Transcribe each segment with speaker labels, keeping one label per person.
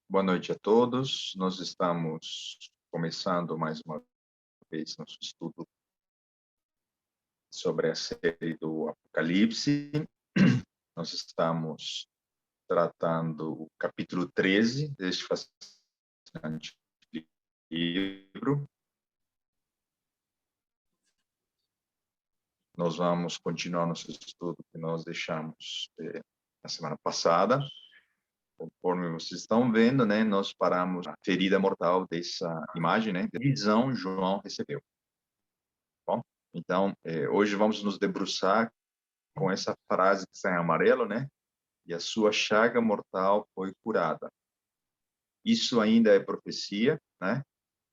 Speaker 1: Boa noite a todos. Nós estamos começando mais uma vez nosso estudo sobre a série do Apocalipse. Nós estamos tratando o capítulo 13 deste fascinante livro. Nós vamos continuar nosso estudo que nós deixamos na semana passada. Conforme vocês estão vendo, né, nós paramos a ferida mortal dessa imagem, né, de visão João recebeu. Bom, então, hoje vamos nos debruçar com essa frase que está em amarelo, né? E a sua chaga mortal foi curada. Isso ainda é profecia, né?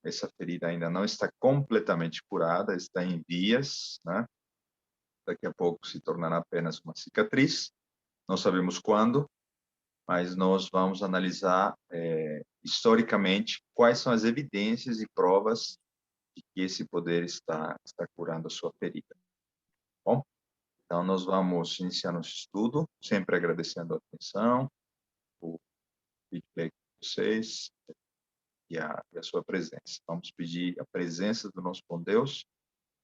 Speaker 1: Essa ferida ainda não está completamente curada, está em vias, né? Daqui a pouco se tornará apenas uma cicatriz. Não sabemos quando, mas nós vamos analisar historicamente quais são as evidências e provas de que esse poder está curando a sua ferida. Bom, então nós vamos iniciar nosso estudo, sempre agradecendo a atenção, o feedback de vocês e a sua presença. Vamos pedir a presença do nosso bom Deus.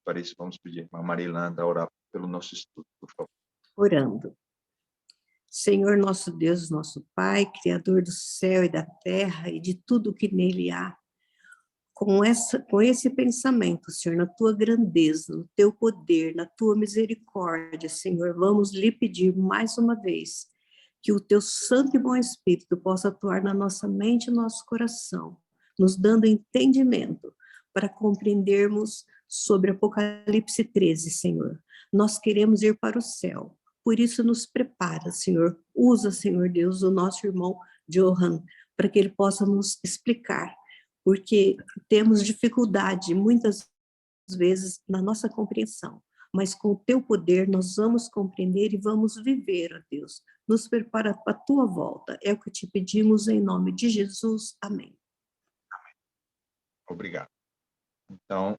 Speaker 1: Para isso, vamos pedir a Marilanda a orar pelo nosso estudo, por favor.
Speaker 2: Orando. Senhor nosso Deus, nosso Pai, Criador do céu e da terra e de tudo que nele há, com esse pensamento, Senhor, na tua grandeza, no teu poder, na tua misericórdia, Senhor, vamos lhe pedir mais uma vez que o teu santo e bom Espírito possa atuar na nossa mente e no nosso coração, nos dando entendimento para compreendermos sobre Apocalipse 13, Senhor. Nós queremos ir para o céu. Por isso, nos prepara, Senhor. Usa, Senhor Deus, o nosso irmão Johan, para que ele possa nos explicar, porque temos dificuldade, muitas vezes, na nossa compreensão. Mas com o teu poder, nós vamos compreender e vamos viver, ó Deus. Nos prepara para a tua volta. É o que te pedimos em nome de Jesus. Amém.
Speaker 1: Obrigado. Então,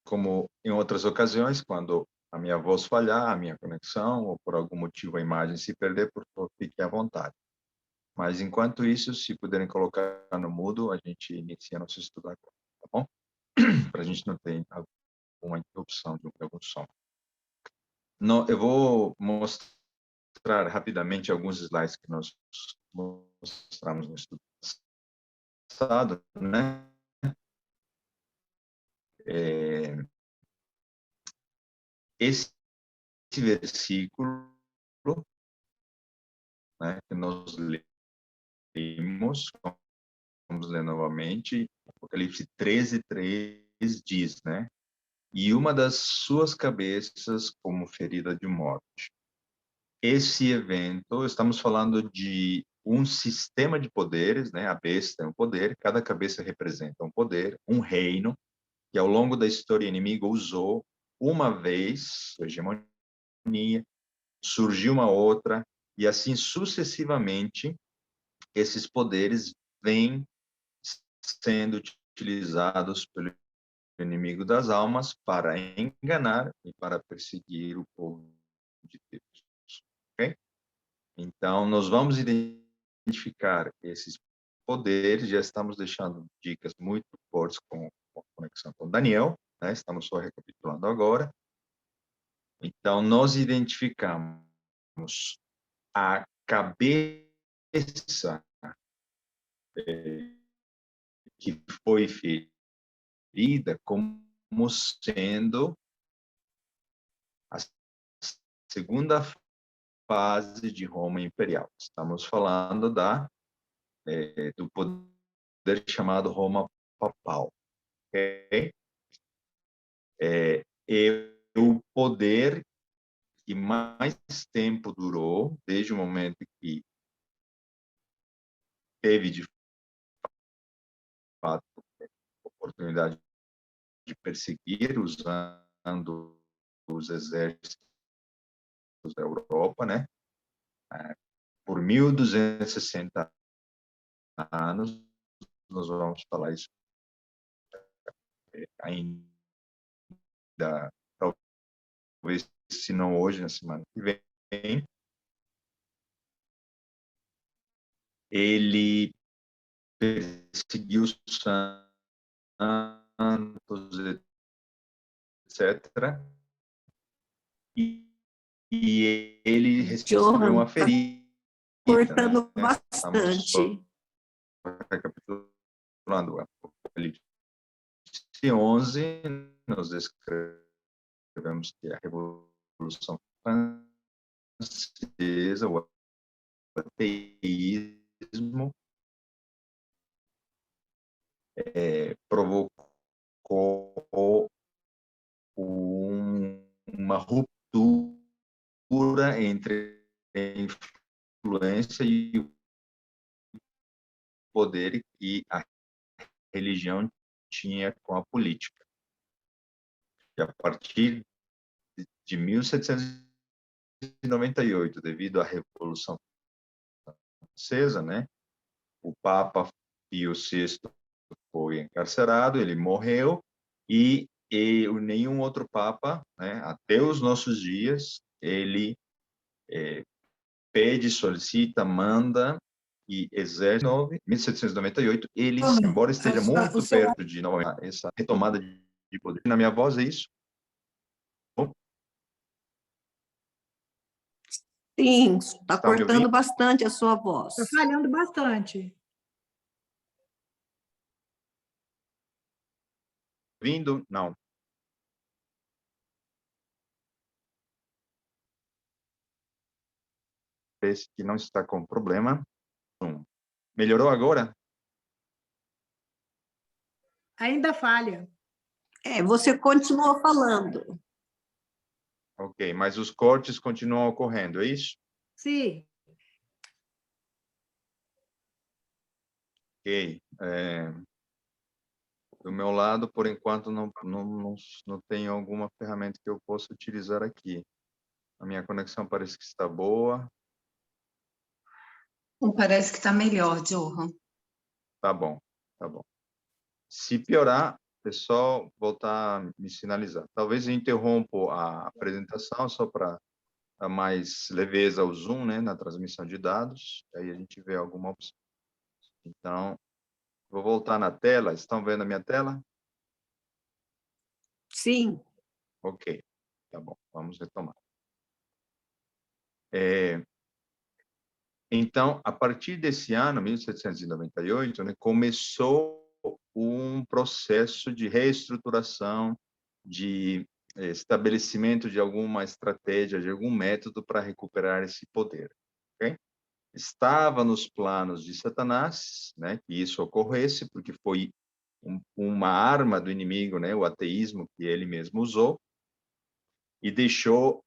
Speaker 1: como em outras ocasiões, quando a minha voz falhar, a minha conexão, ou por algum motivo a imagem se perder, por favor, fiquem à vontade. Mas, enquanto isso, se puderem colocar no mudo, a gente inicia nosso estudo agora, tá bom? Para a gente não ter alguma interrupção de algum som. Eu vou mostrar rapidamente alguns slides que nós mostramos no estudo passado, né? Esse versículo, né, que nós lemos, vamos ler novamente, Apocalipse 13, 3 diz, né? E uma das suas cabeças como ferida de morte. Esse evento, estamos falando de um sistema de poderes, né? A besta é um poder, cada cabeça representa um poder, um reino, que ao longo da história inimiga usou uma vez sua hegemonia, surgiu uma outra, e assim sucessivamente, esses poderes vêm sendo utilizados pelo inimigo das almas para enganar e para perseguir o povo de Deus. Ok? Então, nós vamos identificar esses poderes, já estamos deixando dicas muito fortes com a conexão com Daniel, né? Estamos só recapitulando agora. Então, nós identificamos a cabeça que foi ferida como sendo a segunda fase de Roma imperial. Estamos falando do poder chamado Roma papal. Okay? O poder que mais tempo durou, desde o momento que teve de fato oportunidade de perseguir usando os exércitos da Europa, né? Por 1260 anos, nós vamos falar isso ainda, talvez, se não hoje, na semana que vem. ele perseguiu santos, etc. E ele recebeu
Speaker 2: Johan,
Speaker 1: uma
Speaker 2: está
Speaker 1: ferida,
Speaker 2: cortando
Speaker 1: né? Estamos só
Speaker 2: bastante.
Speaker 1: recapitulando. Apocalipse 11, nós descrevemos que a Revolução Francesa, o ateísmo, provocou uma ruptura entre a influência e o poder que a religião tinha com a política. E a partir de 1798, devido à Revolução Francesa, né, o Papa Pio VI foi encarcerado, ele morreu, e nenhum outro Papa, né, até os nossos dias, ele pede, solicita, manda e exerce. Em 1798, eles, embora esteja
Speaker 3: O
Speaker 1: muito
Speaker 3: seu...
Speaker 1: perto de essa retomada de poder, na minha voz é isso?
Speaker 2: Sim, está
Speaker 1: Está me ouvindo?
Speaker 2: cortando bastante a sua voz.
Speaker 3: Está falhando bastante.
Speaker 1: Ouvindo? Não. Parece que não está com problema. Melhorou agora?
Speaker 3: Ainda falha.
Speaker 2: Você continua falando.
Speaker 1: Ok, mas os cortes continuam ocorrendo, é isso?
Speaker 3: Sim.
Speaker 1: Ok. Do meu lado, por enquanto, não tenho alguma ferramenta que eu possa utilizar aqui. A minha conexão parece que está boa.
Speaker 4: Parece que está melhor, Johan.
Speaker 1: Tá bom, tá bom. Se piorar, é só voltar a me sinalizar. Talvez eu interrompa a apresentação só para dar mais leveza ao Zoom, né, na transmissão de dados. Aí a gente vê alguma opção. Então, vou voltar na tela. Estão vendo a minha tela?
Speaker 2: Sim.
Speaker 1: Ok, tá bom. Vamos retomar. Então, a partir desse ano, 1798, né, começou um processo de reestruturação, de estabelecimento de alguma estratégia, de algum método para recuperar esse poder. Okay? Estava nos planos de Satanás, né, que isso ocorresse, porque foi uma arma do inimigo, né, o ateísmo que ele mesmo usou, e deixou,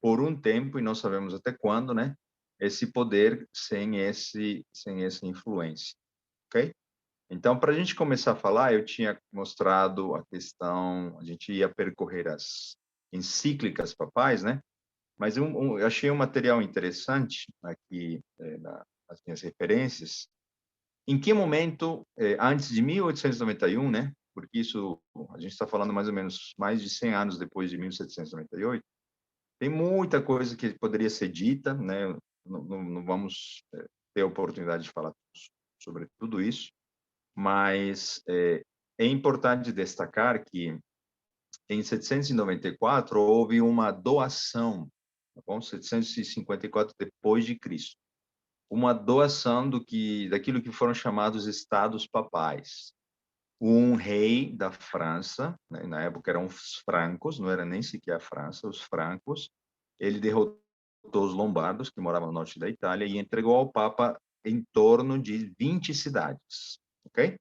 Speaker 1: por um tempo, e não sabemos até quando, né, esse poder sem essa influência, ok? Então, para a gente começar a falar, eu tinha mostrado a questão, a gente ia percorrer as encíclicas papais, né? Mas eu achei um material interessante aqui nas minhas referências. Em que momento, antes de 1891, né? Porque isso, a gente está falando mais ou menos mais de 100 anos depois de 1798, tem muita coisa que poderia ser dita, né? Não vamos ter a oportunidade de falar sobre tudo isso, mas é importante destacar que em 794 houve uma doação, tá bom? 754 depois de Cristo, uma doação daquilo que foram chamados estados papais. Um rei da França, né, na época eram os francos, não era nem sequer a França, os francos, ele derrotou os lombardos, que moravam no norte da Itália, e entregou ao Papa em torno de 20 cidades, ok?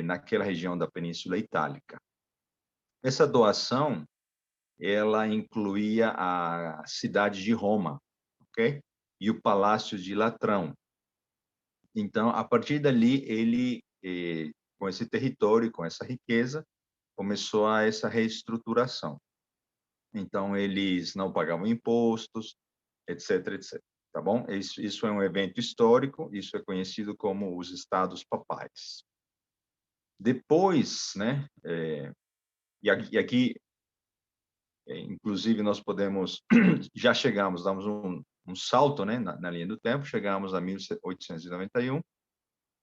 Speaker 1: Naquela região da Península Itálica. Essa doação, ela incluía a cidade de Roma, ok? E o Palácio de Latrão. Então, a partir dali, ele, com esse território, com essa riqueza, começou essa reestruturação. Então, eles não pagavam impostos, etc, etc. Tá bom? Isso é um evento histórico, isso é conhecido como os Estados Papais. Depois, né, e aqui, inclusive, nós podemos, já chegamos, damos um um salto, né, na linha do tempo, chegamos a 1891,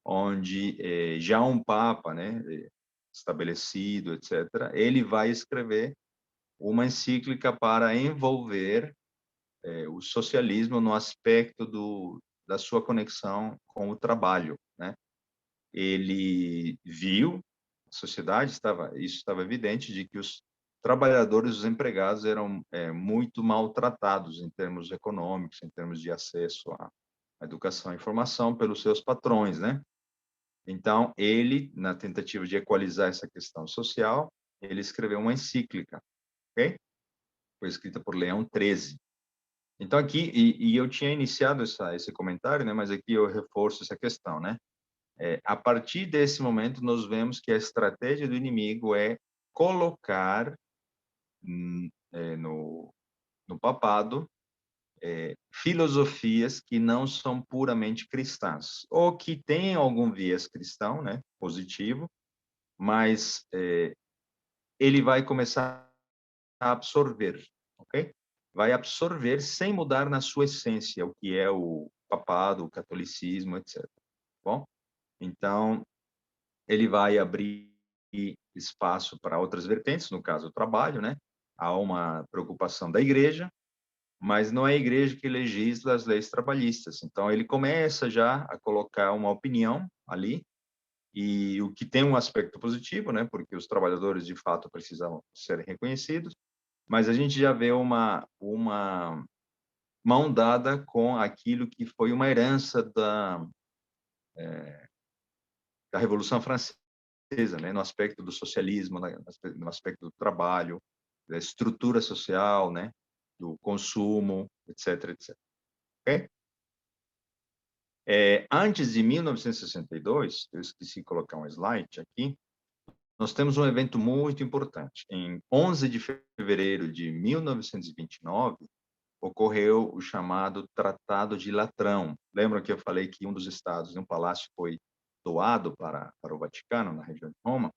Speaker 1: onde já um Papa, né, estabelecido, etc., ele vai escrever uma encíclica para envolver o socialismo no aspecto da sua conexão com o trabalho, né? Ele viu, a sociedade isso estava evidente, de que os trabalhadores, os empregados eram muito maltratados em termos econômicos, em termos de acesso à educação e informação pelos seus patrões, né? Então, ele, na tentativa de equalizar essa questão social, ele escreveu uma encíclica, ok? Foi escrita por Leão XIII. Então, aqui, e eu tinha iniciado esse comentário, né? Mas aqui eu reforço essa questão, né? A partir desse momento, nós vemos que a estratégia do inimigo é colocar no papado filosofias que não são puramente cristãs, ou que têm algum viés cristão, né, positivo, mas ele vai começar a absorver, ok? Vai absorver sem mudar na sua essência o que é o papado, o catolicismo, etc. Bom, então ele vai abrir espaço para outras vertentes, no caso o trabalho, né? Há uma preocupação da igreja, mas não é a igreja que legisla as leis trabalhistas. Então ele começa já a colocar uma opinião ali, e o que tem um aspecto positivo, né? Porque os trabalhadores de fato precisam ser reconhecidos, mas a gente já vê uma mão dada com aquilo que foi uma herança da Revolução Francesa, né, no aspecto do socialismo, no aspecto do trabalho, da estrutura social, né, do consumo, etc, etc. Okay? Antes de 1962, eu esqueci de colocar um slide aqui, nós temos um evento muito importante. Em 11 de fevereiro de 1929, ocorreu o chamado Tratado de Latrão. Lembram que eu falei que um dos estados, um palácio, foi doado para o Vaticano, na região de Roma?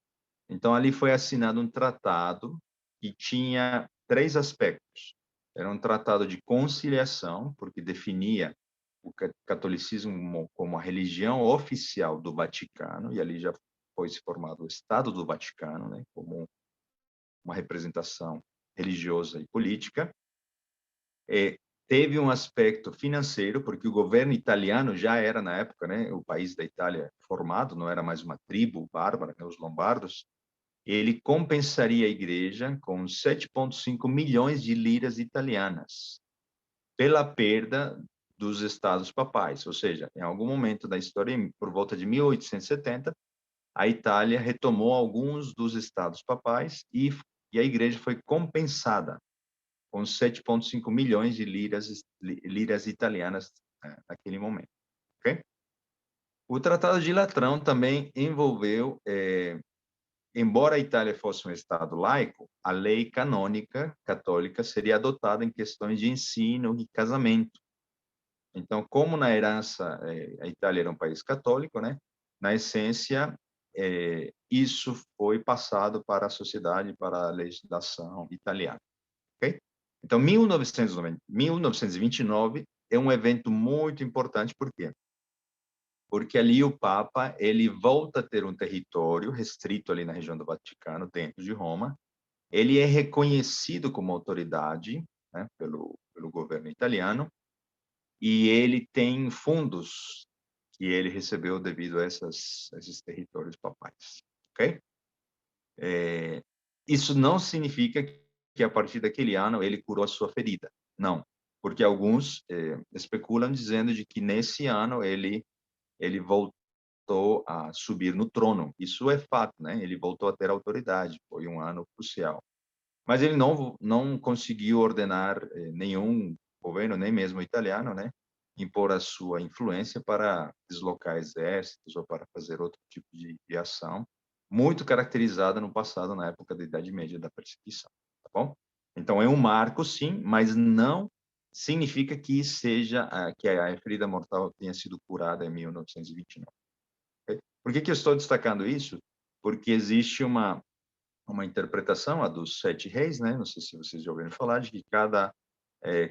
Speaker 1: Então, ali foi assinado um tratado que tinha 3 aspectos. Era um tratado de conciliação, porque definia o catolicismo como a religião oficial do Vaticano, e ali já foi se formado o Estado do Vaticano, né, como uma representação religiosa e política. Teve um aspecto financeiro, porque o governo italiano já era, na época, né, o país da Itália formado, não era mais uma tribo bárbara, né, os lombardos. Ele compensaria a igreja com 7,5 milhões de liras italianas pela perda dos estados papais. Ou seja, em algum momento da história, por volta de 1870, a Itália retomou alguns dos estados papais e a igreja foi compensada com 7,5 milhões de liras italianas naquele momento. Okay? O Tratado de Latrão também envolveu, embora a Itália fosse um Estado laico, a lei canônica católica seria adotada em questões de ensino e casamento. Então, como na herança a Itália era um país católico, né? Na essência, isso foi passado para a sociedade, para a legislação italiana. Okay? Então, 1929 é um evento muito importante, por quê? Porque ali o Papa, ele volta a ter um território restrito ali na região do Vaticano, dentro de Roma. Ele é reconhecido como autoridade, né, pelo governo italiano, e ele tem fundos que ele recebeu devido a esses territórios papais. Ok? Isso não significa que a partir daquele ano ele curou a sua ferida. Não, porque alguns especulam dizendo de que nesse ano ele voltou a subir no trono. Isso é fato, né? Ele voltou a ter autoridade. Foi um ano crucial. Mas ele não conseguiu ordenar nenhum governo, nem mesmo italiano, né? Impor a sua influência para deslocar exércitos ou para fazer outro tipo de ação, muito caracterizada no passado, na época da Idade Média, da perseguição. Tá bom? Então, é um marco, sim, mas não significa que seja que a ferida mortal tenha sido curada em 1929. Okay? Por que eu estou destacando isso? Porque existe uma interpretação, a dos 7 reis, né? Não sei se vocês já ouviram falar, de que cada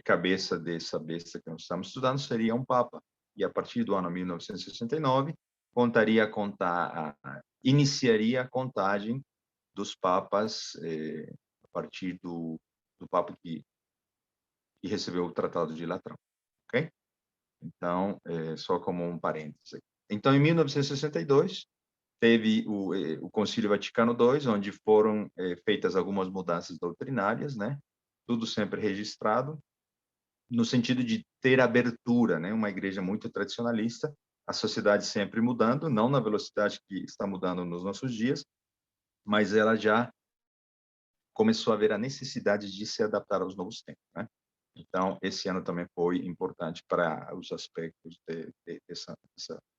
Speaker 1: cabeça dessa besta que nós estamos estudando seria um papa. E a partir do ano 1969, iniciaria a contagem dos papas a partir do papa que recebeu o Tratado de Latrão, ok? Então, só como um parênteses. Então, em 1962, teve o Concílio Vaticano II, onde foram feitas algumas mudanças doutrinárias, né? Tudo sempre registrado, no sentido de ter abertura, né? Uma igreja muito tradicionalista, a sociedade sempre mudando, não na velocidade que está mudando nos nossos dias, mas ela já começou a ver a necessidade de se adaptar aos novos tempos, né? Então, esse ano também foi importante para os aspectos dessa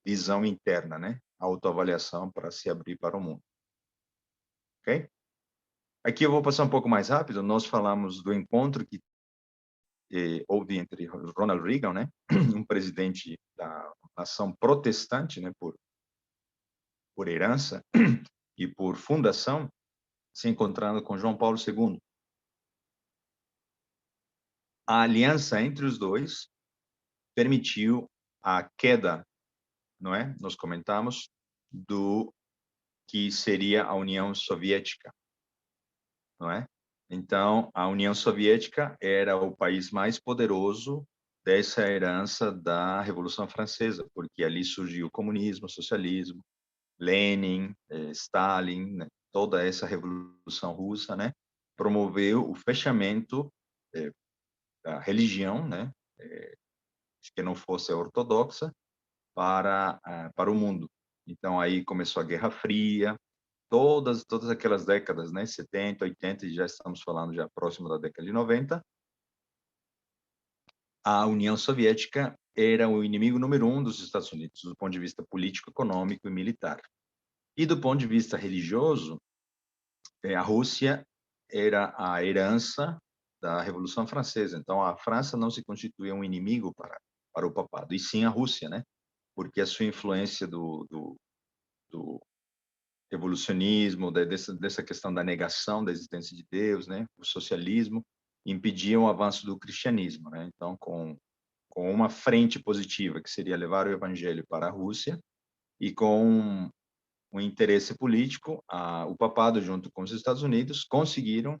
Speaker 1: visão interna, né? A autoavaliação para se abrir para o mundo. Ok? Aqui eu vou passar um pouco mais rápido. Nós falamos do encontro que houve entre Ronald Reagan, né? Um presidente da nação protestante, né? Por herança e por fundação, se encontrando com João Paulo II. A aliança entre os dois permitiu a queda, não é? Nós comentamos do que seria a União Soviética, não é? Então, a União Soviética era o país mais poderoso dessa herança da Revolução Francesa, porque ali surgiu o comunismo, o socialismo, Lenin, Stalin, né? Toda essa Revolução Russa, né? Promoveu o fechamento da religião, né? Que não fosse ortodoxa, para o mundo. Então, aí começou a Guerra Fria, todas aquelas décadas, né, 70, 80, e já estamos falando já próximo da década de 90, a União Soviética era o inimigo número 1 dos Estados Unidos, do ponto de vista político, econômico e militar. E do ponto de vista religioso, a Rússia era a herança da Revolução Francesa. Então, a França não se constituía um inimigo para o papado, e sim a Rússia, né? Porque a sua influência do evolucionismo, dessa questão da negação da existência de Deus, né, o socialismo, impediam o avanço do cristianismo, né? Então, com uma frente positiva, que seria levar o evangelho para a Rússia, e com um interesse político, o papado, junto com os Estados Unidos, conseguiram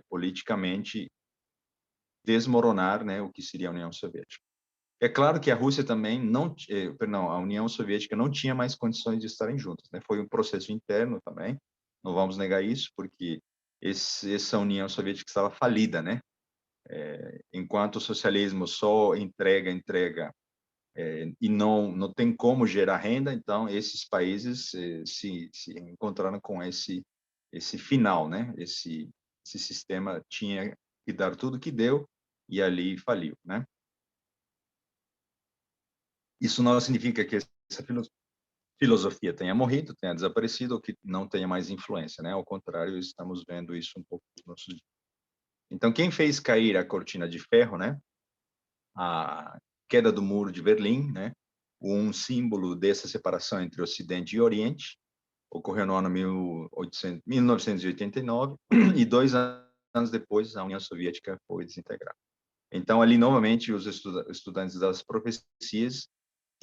Speaker 1: politicamente desmoronar, né, o que seria a União Soviética. É claro que a Rússia também a União Soviética não tinha mais condições de estarem juntas, né? Foi um processo interno também, não vamos negar isso, porque essa União Soviética estava falida, né? Enquanto o socialismo só entrega, e não tem como gerar renda, então esses países se encontraram com esse final, né? Esse sistema tinha que dar tudo que deu e ali faliu, né? Isso não significa que essa filosofia tenha morrido, tenha desaparecido, ou que não tenha mais influência, né? Ao contrário, estamos vendo isso um pouco nos nossos dias. Então, quem fez cair a cortina de ferro, né? A queda do Muro de Berlim, né? Um símbolo dessa separação entre Ocidente e Oriente, ocorreu no ano 1989, e 2 anos depois a União Soviética foi desintegrada. Então, ali, novamente, os estudantes das profecias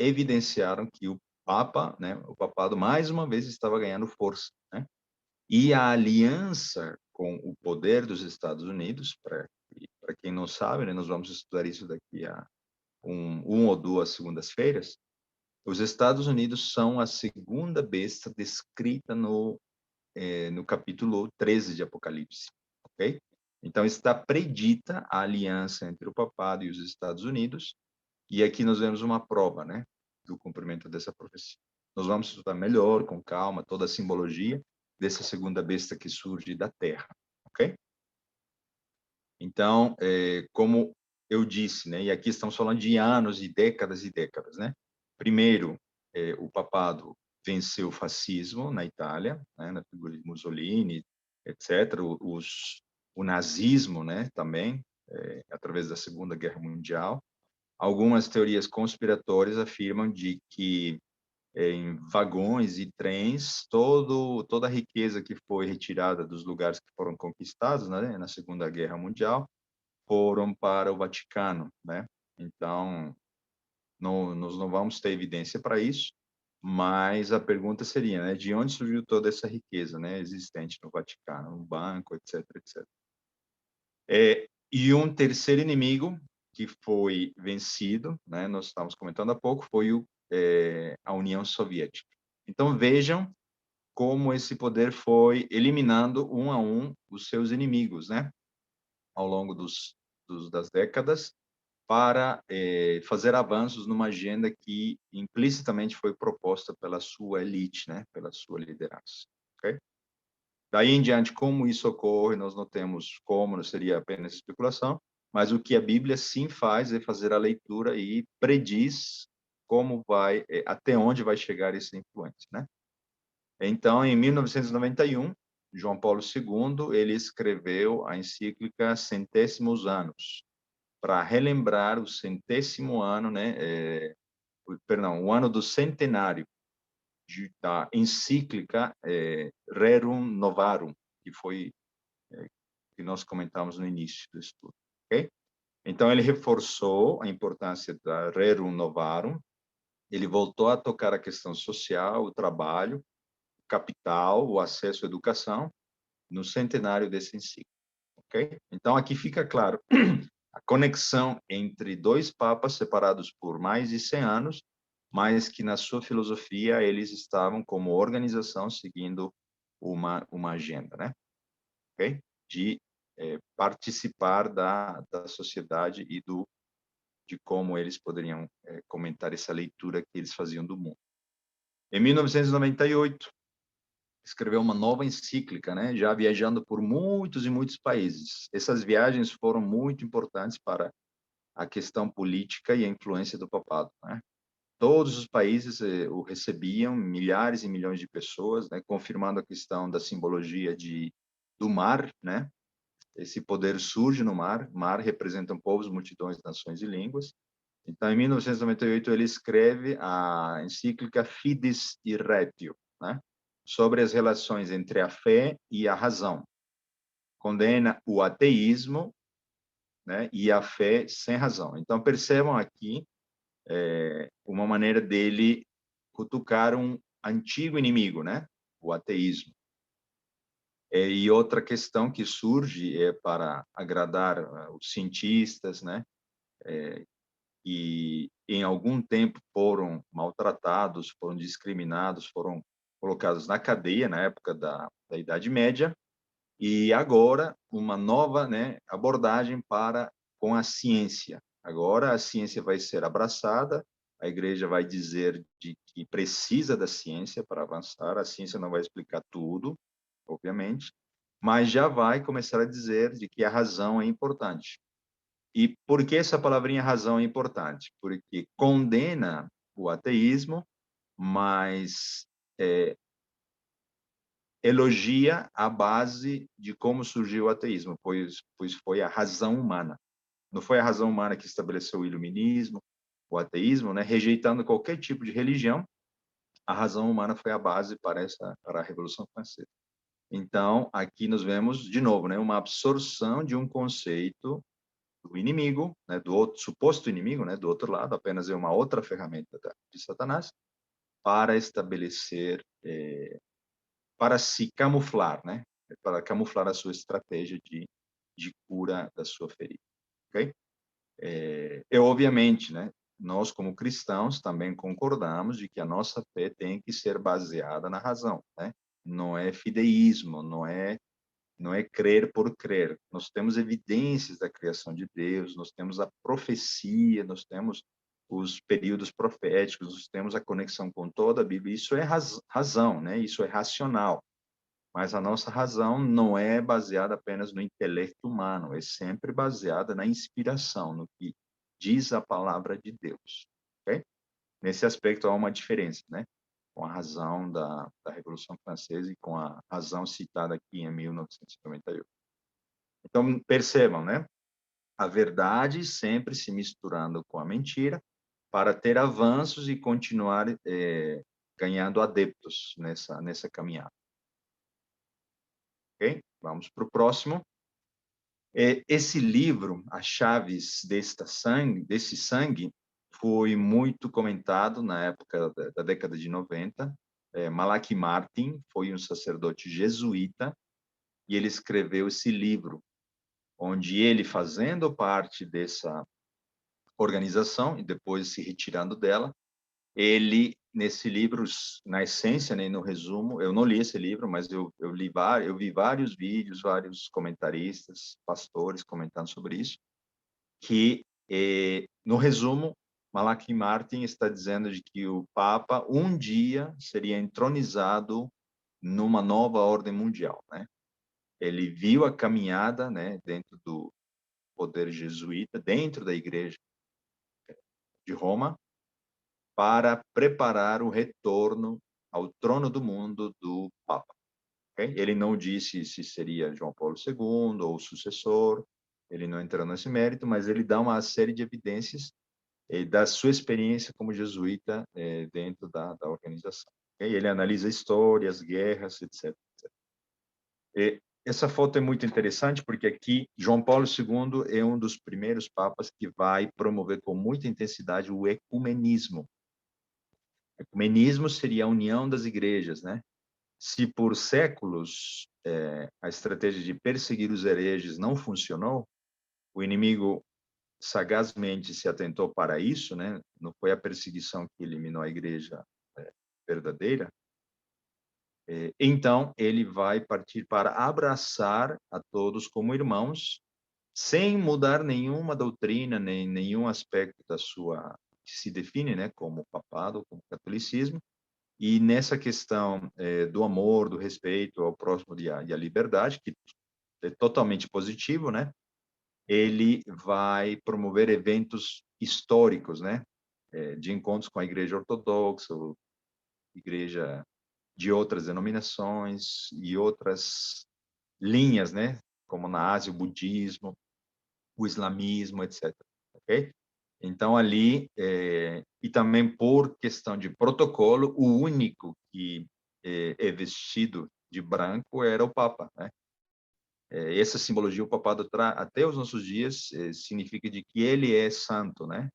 Speaker 1: evidenciaram que o Papa, né, o papado, mais uma vez estava ganhando força, né? E a aliança com o poder dos Estados Unidos, para quem não sabe, né, nós vamos estudar isso daqui a um ou 2 segundas-feiras, os Estados Unidos são a segunda besta descrita no capítulo 13 de Apocalipse, ok? Então, está predita a aliança entre o papado e os Estados Unidos, e aqui nós vemos uma prova, né, do cumprimento dessa profecia. Nós vamos estudar melhor, com calma, toda a simbologia dessa segunda besta que surge da Terra, ok? Então, como eu disse, né, e aqui estamos falando de anos e décadas, né? Primeiro, o papado venceu o fascismo na Itália, né, na figura de Mussolini, etc. O nazismo, né, também, através da Segunda Guerra Mundial. Algumas teorias conspiratórias afirmam de que em vagões e trens, toda a riqueza que foi retirada dos lugares que foram conquistados, né, na Segunda Guerra Mundial, foram para o Vaticano, né? Então, nós não vamos ter evidência para isso, mas a pergunta seria, né, de onde surgiu toda essa riqueza, né, existente no Vaticano, no banco, etc, etc. E um terceiro inimigo que foi vencido, né, nós estávamos comentando há pouco, foi a União Soviética. Então, vejam como esse poder foi eliminando um a um os seus inimigos, né, ao longo das décadas, para fazer avanços numa agenda que implicitamente foi proposta pela sua elite, né, pela sua liderança. Okay? Daí em diante, como isso ocorre, nós não temos como, não seria apenas especulação, mas o que a Bíblia sim faz é fazer a leitura e prediz como vai, até onde vai chegar essa influência, né? Então, em 1991, João Paulo II, ele escreveu a encíclica Centésimos Anos, para relembrar o centésimo ano, né, o ano do centenário da encíclica Rerum Novarum, que foi que nós comentamos no início do estudo, ok? Então ele reforçou a importância da Rerum Novarum, ele voltou a tocar a questão social, o trabalho, o capital, o acesso à educação no centenário dessa encíclica, ok? Então aqui fica claro a conexão entre dois papas separados por mais de 100 anos, mas que na sua filosofia eles estavam como organização seguindo uma agenda, né? Okay? De participar da sociedade e de como eles poderiam comentar essa leitura que eles faziam do mundo. Em 1998, escreveu uma nova encíclica, né? Já viajando por muitos e muitos países. Essas viagens foram muito importantes para a questão política e a influência do papado, né? Todos os países o recebiam, milhares e milhões de pessoas, né? Confirmando a questão da simbologia do mar, né? Esse poder surge no mar, mar representa povos, multidões, nações e línguas. Então, em 1998, ele escreve a encíclica Fides Irretio, né? Sobre as relações entre a fé e a razão. Condena o ateísmo, né, e a fé sem razão. Então, percebam aqui uma maneira dele cutucar um antigo inimigo, né, o ateísmo. E outra questão que surge é para agradar os cientistas, né, e em algum tempo foram maltratados, foram discriminados, foram colocados na cadeia na época da Idade Média, e agora uma nova, né, abordagem com a ciência. Agora a ciência vai ser abraçada, a igreja vai dizer de que precisa da ciência para avançar, a ciência não vai explicar tudo, obviamente, mas já vai começar a dizer de que a razão é importante. E por que essa palavrinha razão é importante? Porque condena o ateísmo, mas elogia a base de como surgiu o ateísmo, pois foi a razão humana. Não foi a razão humana que estabeleceu o iluminismo, o ateísmo, né? Rejeitando qualquer tipo de religião, a razão humana foi a base para a Revolução Francesa. Então, aqui nós vemos, de novo, né, uma absorção de um conceito do inimigo, né, do outro, suposto inimigo, né, do outro lado, apenas é uma outra ferramenta de Satanás, para estabelecer, para se camuflar, né, para camuflar a sua estratégia de cura da sua ferida, ok? Obviamente, né, nós como cristãos também concordamos de que a nossa fé tem que ser baseada na razão, né? Não é fideísmo, não é crer por crer. Nós temos evidências da criação de Deus, nós temos a profecia, nós temos os períodos proféticos, nós temos a conexão com toda a Bíblia. Isso é razão, né? Isso é racional. Mas a nossa razão não é baseada apenas no intelecto humano, é sempre baseada na inspiração, no que diz a palavra de Deus. Okay? Nesse aspecto há uma diferença, né? Com a razão da Revolução Francesa e com a razão citada aqui em 1998. Então, percebam, né? A verdade sempre se misturando com a mentira para ter avanços e continuar ganhando adeptos nessa caminhada. Ok? Vamos para o próximo. Esse livro, As Chaves desse sangue, foi muito comentado na época da década de 90. Malachi Martin foi um sacerdote jesuíta e ele escreveu esse livro, onde ele, fazendo parte dessa organização e depois se retirando dela, ele, nesse livro, na essência, né, no resumo, eu não li esse livro, mas eu vi vários vídeos, vários comentaristas, pastores comentando sobre isso, que, no resumo, Malachi Martin está dizendo de que o Papa um dia seria entronizado numa nova ordem mundial, né? Ele viu a caminhada, né, dentro do poder jesuíta, dentro da Igreja de Roma, para preparar o retorno ao trono do mundo do Papa. Okay? Ele não disse se seria João Paulo II ou o sucessor, ele não entrou nesse mérito, mas ele dá uma série de evidências da sua experiência como jesuíta dentro da organização. Okay? Ele analisa a história, as guerras, etc. Essa foto é muito interessante porque aqui João Paulo II é um dos primeiros papas que vai promover com muita intensidade o ecumenismo. Ecumenismo seria a união das igrejas, né? Se por séculos a estratégia de perseguir os hereges não funcionou, o inimigo sagazmente se atentou para isso, né? Não foi a perseguição que eliminou a igreja verdadeira. Então, ele vai partir para abraçar a todos como irmãos, sem mudar nenhuma doutrina, nem nenhum aspecto da sua, que se define, né, como papado, como catolicismo. E nessa questão do amor, do respeito ao próximo e a liberdade, que é totalmente positivo, né? Ele vai promover eventos históricos, né? De encontros com a Igreja Ortodoxa, Igreja de outras denominações e outras linhas, né? Como na Ásia, o budismo, o islamismo, etc. Ok? Então, ali, e também por questão de protocolo, o único que é vestido de branco era o Papa, né? Essa simbologia, o papado, até os nossos dias, significa de que ele é santo, né?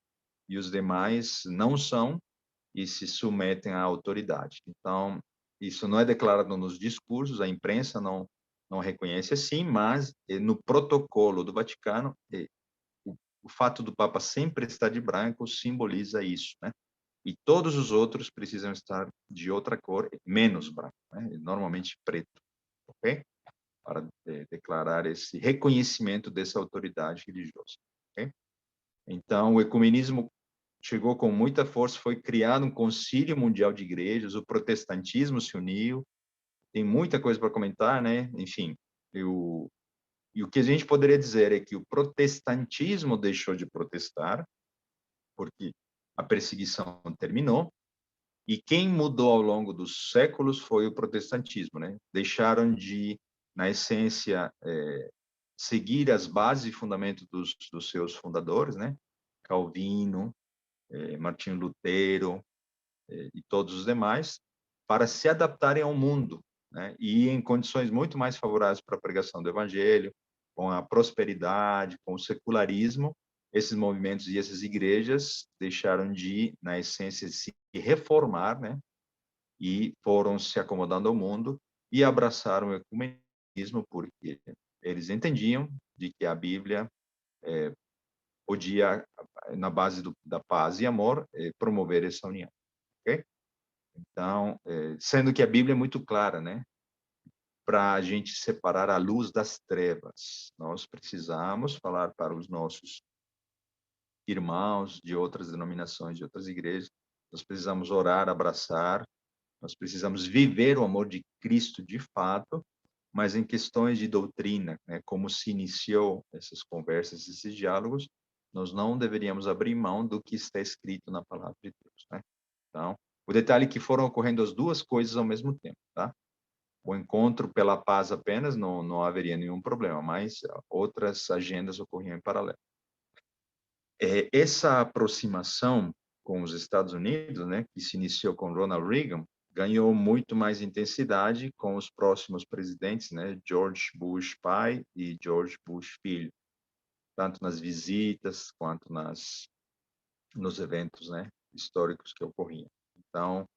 Speaker 1: E os demais não são e se submetem à autoridade. Então, isso não é declarado nos discursos, a imprensa não reconhece assim, mas no protocolo do Vaticano, o fato do Papa sempre estar de branco simboliza isso, né? E todos os outros precisam estar de outra cor, menos branco, né? Normalmente preto, ok? Para declarar esse reconhecimento dessa autoridade religiosa, ok? Então, o ecumenismo chegou com muita força, foi criado um concílio mundial de igrejas, o protestantismo se uniu, tem muita coisa para comentar, né? Enfim, e o que a gente poderia dizer é que o protestantismo deixou de protestar, porque a perseguição terminou, e quem mudou ao longo dos séculos foi o protestantismo, né? Deixaram de, na essência, seguir as bases e fundamentos dos seus fundadores, né? Calvino, Martinho Lutero e todos os demais, para se adaptarem ao mundo, né? E em condições muito mais favoráveis para a pregação do evangelho, com a prosperidade, com o secularismo, esses movimentos e essas igrejas deixaram de, na essência, se reformar, né? E foram se acomodando ao mundo e abraçaram o ecumenismo porque eles entendiam de que a Bíblia podia, na base da paz e amor, promover essa união, ok? Então, sendo que a Bíblia é muito clara, né? Para a gente separar a luz das trevas, nós precisamos falar para os nossos irmãos de outras denominações, de outras igrejas, nós precisamos orar, abraçar, nós precisamos viver o amor de Cristo de fato, mas em questões de doutrina, né, como se iniciou essas conversas, esses diálogos, nós não deveríamos abrir mão do que está escrito na palavra de Deus, né? Então, o detalhe é que foram ocorrendo as duas coisas ao mesmo tempo, tá? O encontro pela paz apenas não haveria nenhum problema, mas outras agendas ocorriam em paralelo. Essa aproximação com os Estados Unidos, né, que se iniciou com Ronald Reagan, ganhou muito mais intensidade com os próximos presidentes, né, George Bush pai e George Bush filho, tanto nas visitas quanto nos eventos, né, históricos que ocorriam. Então,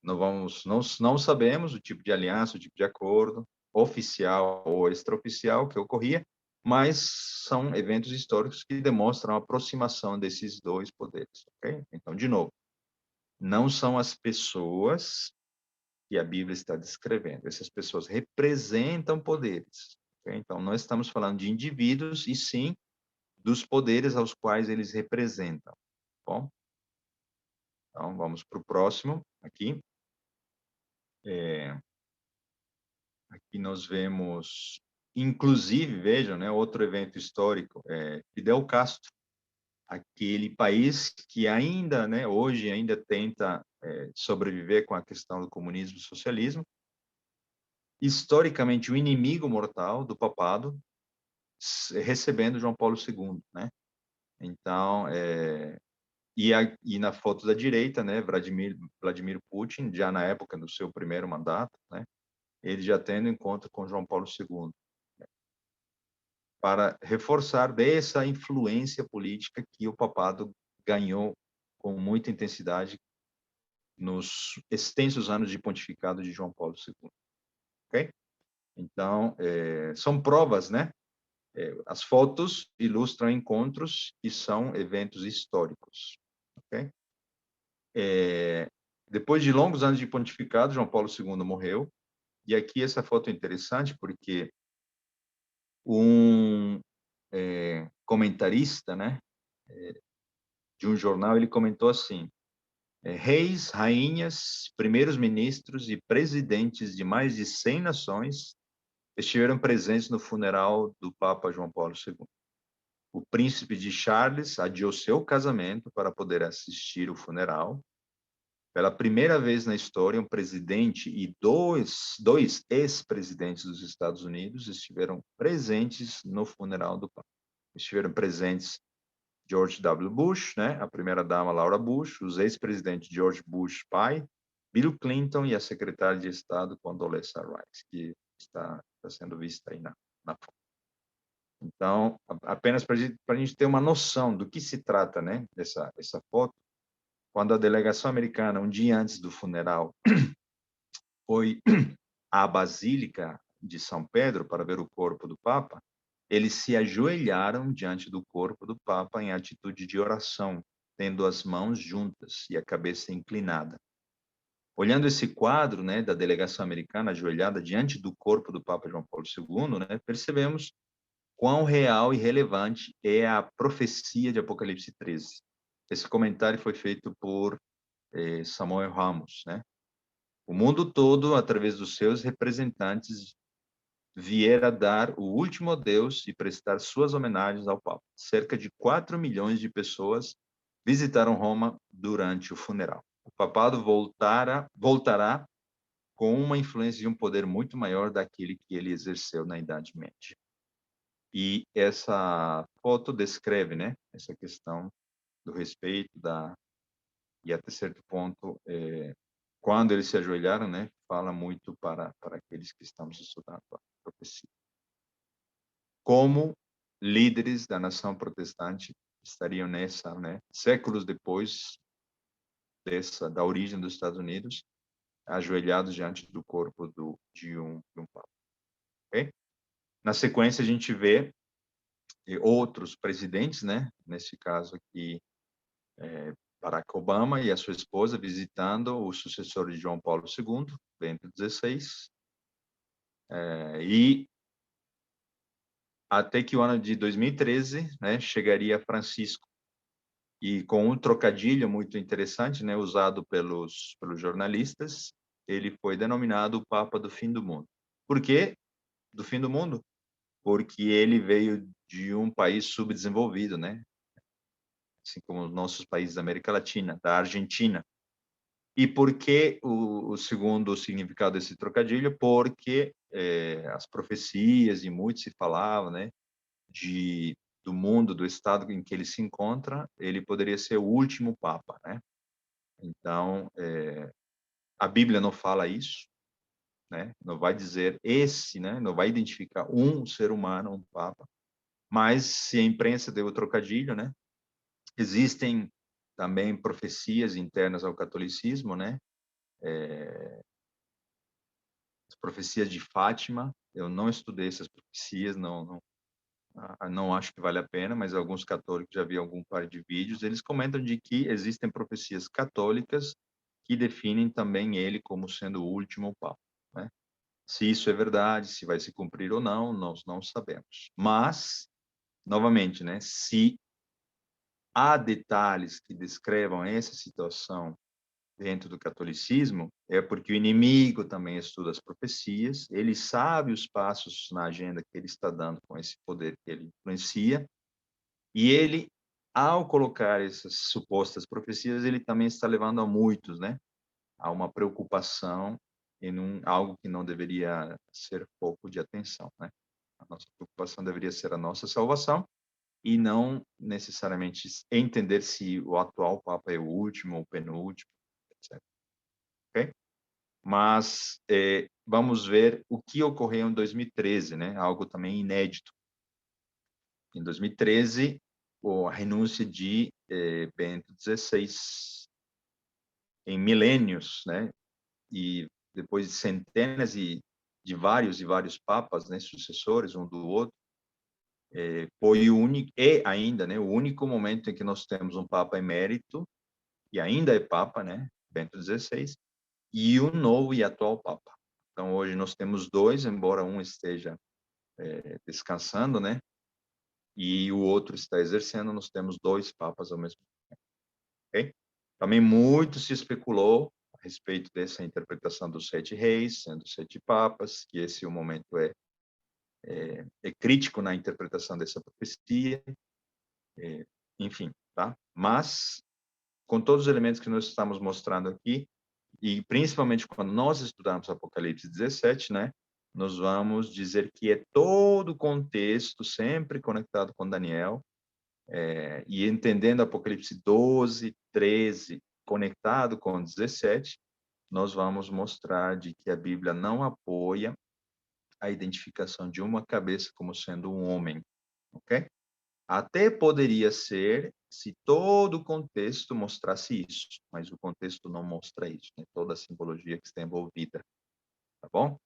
Speaker 1: não sabemos o tipo de aliança, o tipo de acordo oficial ou extraoficial que ocorria, mas são eventos históricos que demonstram a aproximação desses dois poderes, ok? Então, de novo, não são as pessoas que a Bíblia está descrevendo. Essas pessoas representam poderes, ok? Então, não estamos falando de indivíduos, e sim dos poderes aos quais eles representam, tá bom? Então, vamos para o próximo aqui. Aqui nós vemos, inclusive, vejam, né, outro evento histórico, Fidel Castro, aquele país que ainda, né, hoje ainda tenta sobreviver com a questão do comunismo e socialismo, historicamente o inimigo mortal do papado, recebendo João Paulo II, né? Então, e na foto da direita, né, Vladimir Putin, já na época do seu primeiro mandato, né, ele já tendo encontro com João Paulo II, para reforçar dessa influência política que o papado ganhou com muita intensidade nos extensos anos de pontificado de João Paulo II, ok? Então, são provas, né? As fotos ilustram encontros que são eventos históricos, ok? Depois de longos anos de pontificado, João Paulo II morreu, e aqui essa foto é interessante porque um comentarista, né, de um jornal, ele comentou assim: reis, rainhas, primeiros ministros e presidentes de mais de 100 nações estiveram presentes no funeral do Papa João Paulo II. O príncipe de Charles adiou seu casamento para poder assistir o funeral. Pela primeira vez na história, um presidente e dois ex-presidentes dos Estados Unidos estiveram presentes no funeral do Papa. Estiveram presentes George W. Bush, né, a primeira-dama Laura Bush, os ex-presidentes George Bush pai, Bill Clinton e a secretária de Estado Condoleezza Rice, que está sendo vista aí na foto. Então, apenas para a gente ter uma noção do que se trata, né, essa foto, quando a delegação americana, um dia antes do funeral, foi à Basílica de São Pedro para ver o corpo do Papa, eles se ajoelharam diante do corpo do Papa em atitude de oração, tendo as mãos juntas e a cabeça inclinada. Olhando esse quadro, né, da delegação americana ajoelhada diante do corpo do Papa João Paulo II, né, percebemos quão real e relevante é a profecia de Apocalipse 13. Esse comentário foi feito por Samuel Ramos, né? O mundo todo, através dos seus representantes, viera dar o último adeus e prestar suas homenagens ao Papa. Cerca de 4 milhões de pessoas visitaram Roma durante o funeral. O papado voltará com uma influência de um poder muito maior daquele que ele exerceu na Idade Média. E essa foto descreve, né, essa questão do respeito e até certo ponto, quando eles se ajoelharam, né, fala muito para aqueles que estamos estudando a profecia. Como líderes da nação protestante estariam nessa, né, séculos depois da origem dos Estados Unidos, ajoelhados diante do corpo de um papa. Okay? Na sequência, a gente vê outros presidentes, né, nesse caso aqui, Barack Obama e a sua esposa visitando o sucessor de João Paulo II, Bento XVI, e até que o ano de 2013, né, chegaria Francisco. E com um trocadilho muito interessante, né, usado pelos jornalistas, ele foi denominado o Papa do Fim do Mundo. Por quê do fim do mundo? Porque ele veio de um país subdesenvolvido, né? Assim como os nossos países da América Latina, da Argentina. E por que o segundo significado desse trocadilho? Porque as profecias, e muito se falava, né, do mundo, do estado em que ele se encontra, ele poderia ser o último Papa, né? Então, A Bíblia não fala isso, né? Não vai dizer esse, né? Não vai identificar um ser humano, um papa. Mas se a imprensa deu o trocadilho, né? Existem também profecias internas ao catolicismo, né? As profecias de Fátima. Eu não estudei essas profecias, não acho que vale a pena, mas alguns católicos, já vi algum par de vídeos, eles comentam de que existem profecias católicas que definem também ele como sendo o último papa, né? Se isso é verdade, se vai se cumprir ou não, nós não sabemos. Mas, novamente, né, se há detalhes que descrevam essa situação dentro do catolicismo, é porque o inimigo também estuda as profecias, ele sabe os passos na agenda que ele está dando com esse poder que ele influencia, e ele, ao colocar essas supostas profecias, ele também está levando a muitos, né, a uma preocupação em algo que não deveria ser foco de atenção, né? A nossa preocupação deveria ser a nossa salvação e não necessariamente entender se o atual Papa é o último ou penúltimo, etc. Ok? Mas vamos ver o que ocorreu em 2013, né? Algo também inédito. Em 2013, a renúncia de Bento XVI, em milênios, né? E depois de centenas de vários papas, né, sucessores um do outro, foi o único e ainda, né, o único momento em que nós temos um papa emérito e ainda é papa, né, Bento XVI, e um novo e atual papa. Então hoje nós temos dois, embora um esteja descansando, né, e o outro está exercendo, nós temos dois papas ao mesmo tempo. Okay? Também muito se especulou a respeito dessa interpretação dos 7 reis, sendo 7 papas, que esse o momento é crítico na interpretação dessa profecia, enfim, tá? Mas, com todos os elementos que nós estamos mostrando aqui, e principalmente quando nós estudamos Apocalipse 17, né, nós vamos dizer que é todo o contexto sempre conectado com Daniel, e entendendo Apocalipse 12, 13, conectado com 17, nós vamos mostrar de que a Bíblia não apoia a identificação de uma cabeça como sendo um homem, ok? Até poderia ser se todo o contexto mostrasse isso, mas o contexto não mostra isso, né? Toda a simbologia que está envolvida, tá bom?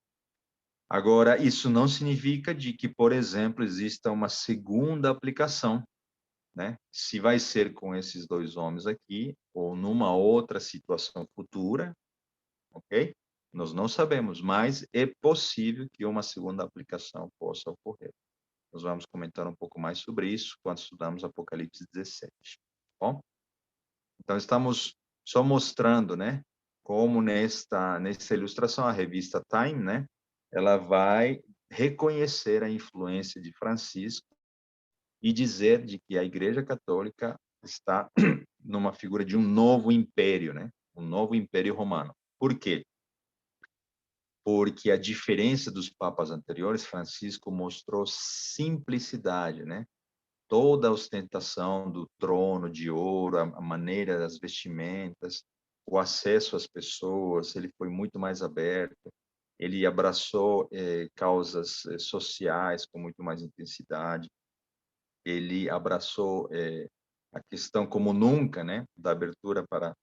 Speaker 1: Agora, isso não significa de que, por exemplo, exista uma segunda aplicação, né? Se vai ser com esses dois homens aqui ou numa outra situação futura, ok? Nós não sabemos, mas é possível que uma segunda aplicação possa ocorrer. Nós vamos comentar um pouco mais sobre isso quando estudamos Apocalipse 17, tá bom? Então, estamos só mostrando, né, como nessa ilustração, a revista Time, né, ela vai reconhecer a influência de Francisco e dizer de que a Igreja Católica está numa figura de um novo império, né, um novo império romano. Por quê? Porque a diferença dos papas anteriores, Francisco mostrou simplicidade, né? Toda a ostentação do trono de ouro, a maneira das vestimentas, o acesso às pessoas, ele foi muito mais aberto, ele abraçou causas sociais com muito mais intensidade, ele abraçou a questão como nunca, né, da abertura para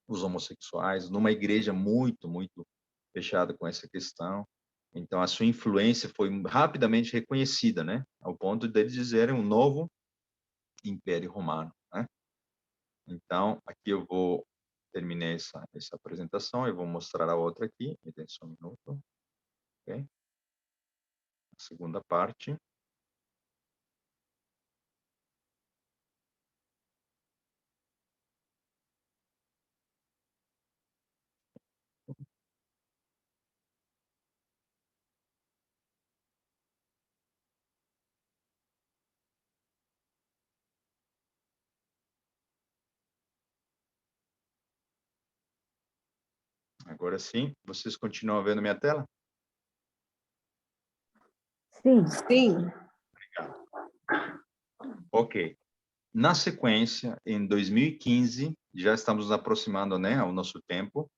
Speaker 1: os homossexuais, numa igreja muito fechada com essa questão. Então, a sua influência foi rapidamente reconhecida, né, ao ponto de eles dizerem um novo Império Romano, né? Então, aqui eu vou terminar essa apresentação, eu vou mostrar a outra aqui, me dê só um minuto, ok? A segunda parte. Agora sim, vocês continuam vendo minha tela?
Speaker 2: Sim. Sim.
Speaker 1: Ok. Na sequência, em 2015, já estamos nos aproximando, né, ao nosso tempo,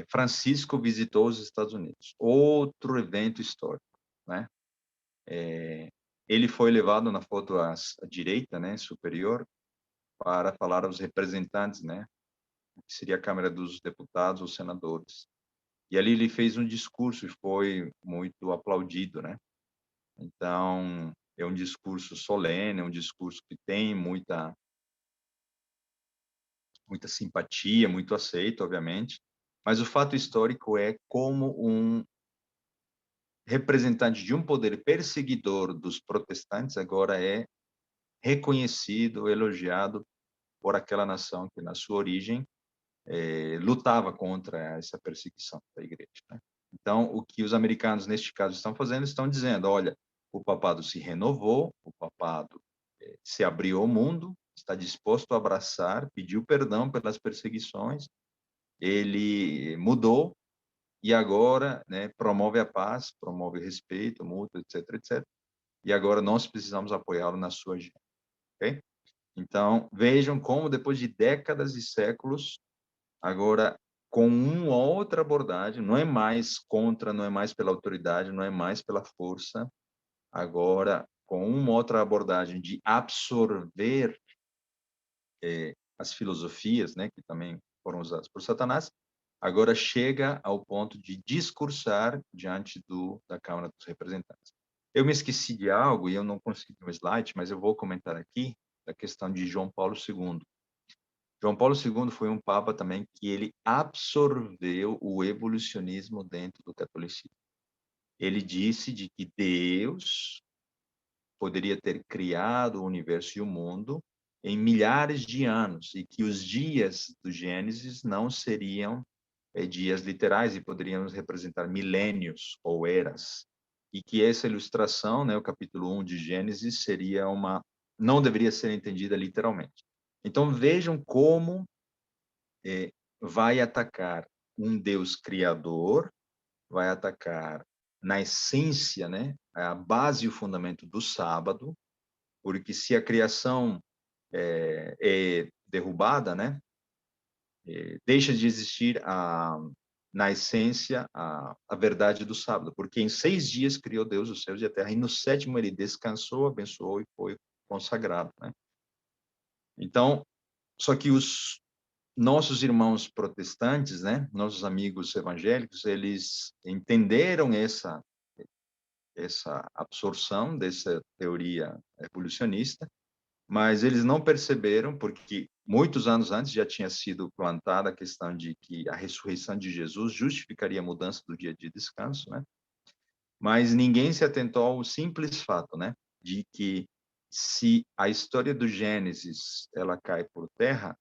Speaker 1: Francisco visitou os Estados Unidos. Outro evento histórico, né? Ele foi levado na foto à direita, né, superior, para falar aos representantes, né, que seria a Câmara dos Deputados ou Senadores. E ali ele fez um discurso e foi muito aplaudido, né? Então, é um discurso solene, é um discurso que tem muita simpatia, muito aceito, obviamente, mas o fato histórico é como um representante de um poder perseguidor dos protestantes agora é reconhecido, elogiado por aquela nação que, na sua origem, lutava contra essa perseguição da igreja, né? Então, o que os americanos, neste caso, estão fazendo, estão dizendo, olha, o papado se renovou, o papado se abriu ao mundo, está disposto a abraçar, pediu perdão pelas perseguições, ele mudou e agora, né, promove a paz, promove o respeito mútuo, etc, etc. E agora nós precisamos apoiá-lo na sua agenda, ok? Então, vejam como depois de décadas e séculos, agora com uma outra abordagem, não é mais contra, não é mais pela autoridade, não é mais pela força, agora com uma outra abordagem de absorver as filosofias, né, que também foram usadas por Satanás, agora chega ao ponto de discursar diante da Câmara dos Representantes. Eu me esqueci de algo e eu não consegui um slide, mas eu vou comentar aqui a questão de João Paulo II. João Paulo II foi um papa também que ele absorveu o evolucionismo dentro do catolicismo. Ele disse de que Deus poderia ter criado o universo e o mundo em milhares de anos e que os dias do Gênesis não seriam dias literais e poderiam representar milênios ou eras. E que essa ilustração, né, o capítulo 1 de Gênesis, não deveria ser entendida literalmente. Então vejam como vai atacar um Deus criador, vai atacar na essência, né, a base e o fundamento do sábado, porque se a criação é derrubada, né, deixa de existir na essência a verdade do sábado, porque em 6 dias criou Deus os céus e a terra, e no 7º ele descansou, abençoou e foi consagrado, né? Então, só que os nossos irmãos protestantes, né, nossos amigos evangélicos, eles entenderam essa absorção dessa teoria evolucionista, mas eles não perceberam, porque muitos anos antes já tinha sido plantada a questão de que a ressurreição de Jesus justificaria a mudança do dia de descanso, né? Mas ninguém se atentou ao simples fato, né, de que se a história do Gênesis ela cai por terra,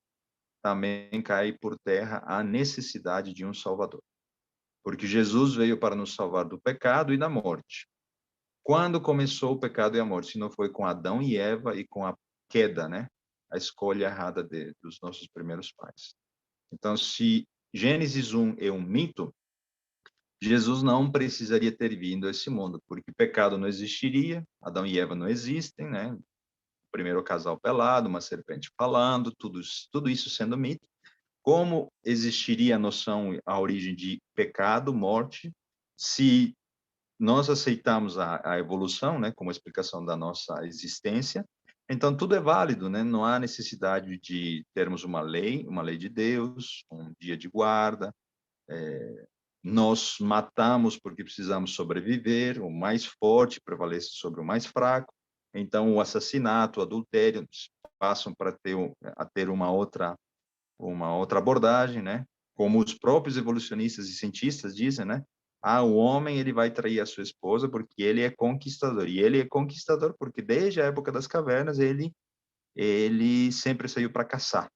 Speaker 1: também cai por terra a necessidade de um Salvador. Porque Jesus veio para nos salvar do pecado e da morte. Quando começou o pecado e a morte? Se não foi com Adão e Eva e com a queda, né? A escolha errada dos nossos primeiros pais. Então, se Gênesis 1 é um mito, Jesus não precisaria ter vindo a esse mundo, porque pecado não existiria, Adão e Eva não existem, né? O primeiro casal pelado, uma serpente falando, tudo isso sendo mito. Como existiria a noção, a origem de pecado, morte, se nós aceitamos a evolução, né, como explicação da nossa existência, então tudo é válido, né? Não há necessidade de termos uma lei de Deus, um dia de guarda. Nós matamos porque precisamos sobreviver, o mais forte prevalece sobre o mais fraco. Então o assassinato, o adultério passam para ter uma outra abordagem, né? Como os próprios evolucionistas e cientistas dizem, né? O homem ele vai trair a sua esposa porque ele é conquistador. E ele é conquistador porque desde a época das cavernas ele sempre saiu para caçar.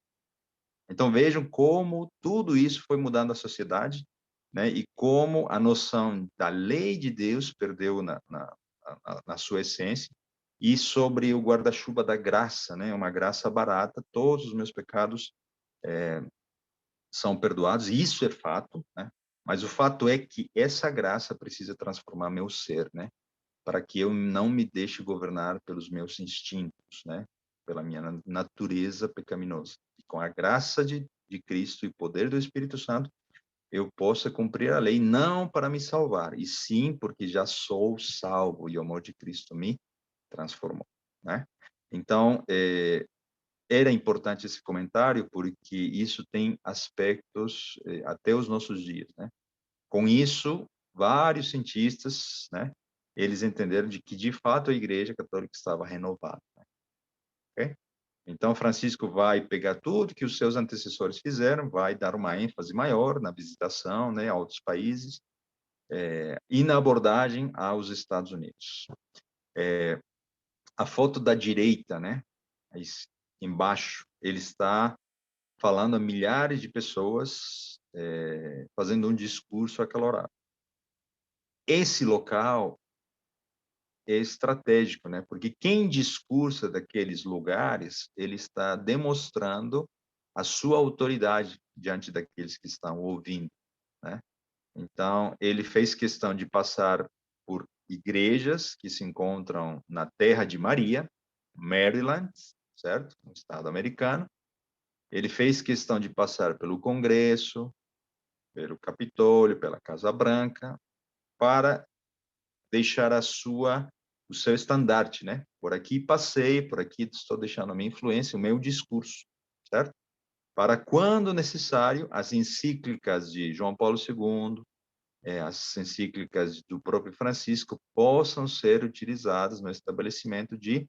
Speaker 1: Então vejam como tudo isso foi mudando a sociedade, né? E como a noção da lei de Deus perdeu na sua essência. E sobre o guarda-chuva da graça, né? Uma graça barata, todos os meus pecados são perdoados, e isso é fato, né? Mas o fato é que essa graça precisa transformar meu ser, né? Para que eu não me deixe governar pelos meus instintos, né? Pela minha natureza pecaminosa. E com a graça de Cristo e o poder do Espírito Santo, eu possa cumprir a lei, não para me salvar, e sim porque já sou salvo e o amor de Cristo me transformou, né? Então, era importante esse comentário porque isso tem aspectos até os nossos dias, né? Com isso, vários cientistas, né, eles entenderam de que, de fato, a Igreja Católica estava renovada. Né? Okay? Então, Francisco vai pegar tudo que os seus antecessores fizeram, vai dar uma ênfase maior na visitação, né, a outros países, e na abordagem aos Estados Unidos. A foto da direita, né, aí embaixo, ele está falando a milhares de pessoas, fazendo um discurso acalorado. Esse local é estratégico, né? Porque quem discursa daqueles lugares, ele está demonstrando a sua autoridade diante daqueles que estão ouvindo, né? Então, ele fez questão de passar por igrejas que se encontram na Terra de Maria, Maryland, certo? No estado americano. Ele fez questão de passar pelo Congresso, pelo Capitólio, pela Casa Branca, para deixar o seu estandarte, né? Por aqui passei, por aqui estou deixando a minha influência, o meu discurso, certo? Para quando necessário, as encíclicas de João Paulo II, as encíclicas do próprio Francisco possam ser utilizadas no estabelecimento de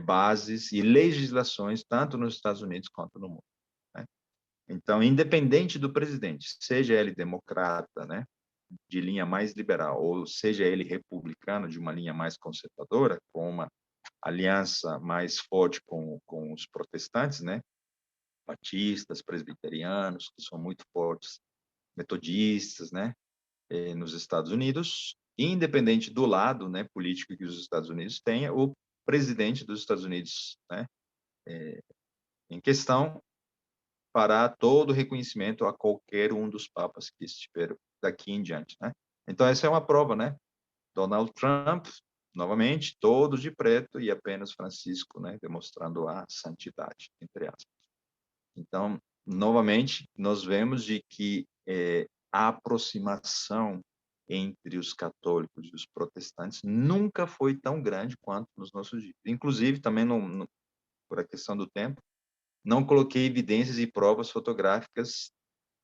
Speaker 1: bases e legislações tanto nos Estados Unidos quanto no mundo, né? Então, independente do presidente, seja ele democrata, né, de linha mais liberal, ou seja ele republicano, de uma linha mais conservadora, com uma aliança mais forte com os protestantes, né, batistas, presbiterianos, que são muito fortes, metodistas, né, nos Estados Unidos, independente do lado, né, político que os Estados Unidos tenha, o presidente dos Estados Unidos, né, em questão, fará todo o reconhecimento a qualquer um dos papas que estiver daqui em diante, né? Então, essa é uma prova, né? Donald Trump, novamente, todos de preto e apenas Francisco, né? Demonstrando a santidade, entre aspas. Então, novamente, nós vemos de que a aproximação entre os católicos e os protestantes nunca foi tão grande quanto nos nossos dias. Inclusive, também, por a questão do tempo, não coloquei evidências e provas fotográficas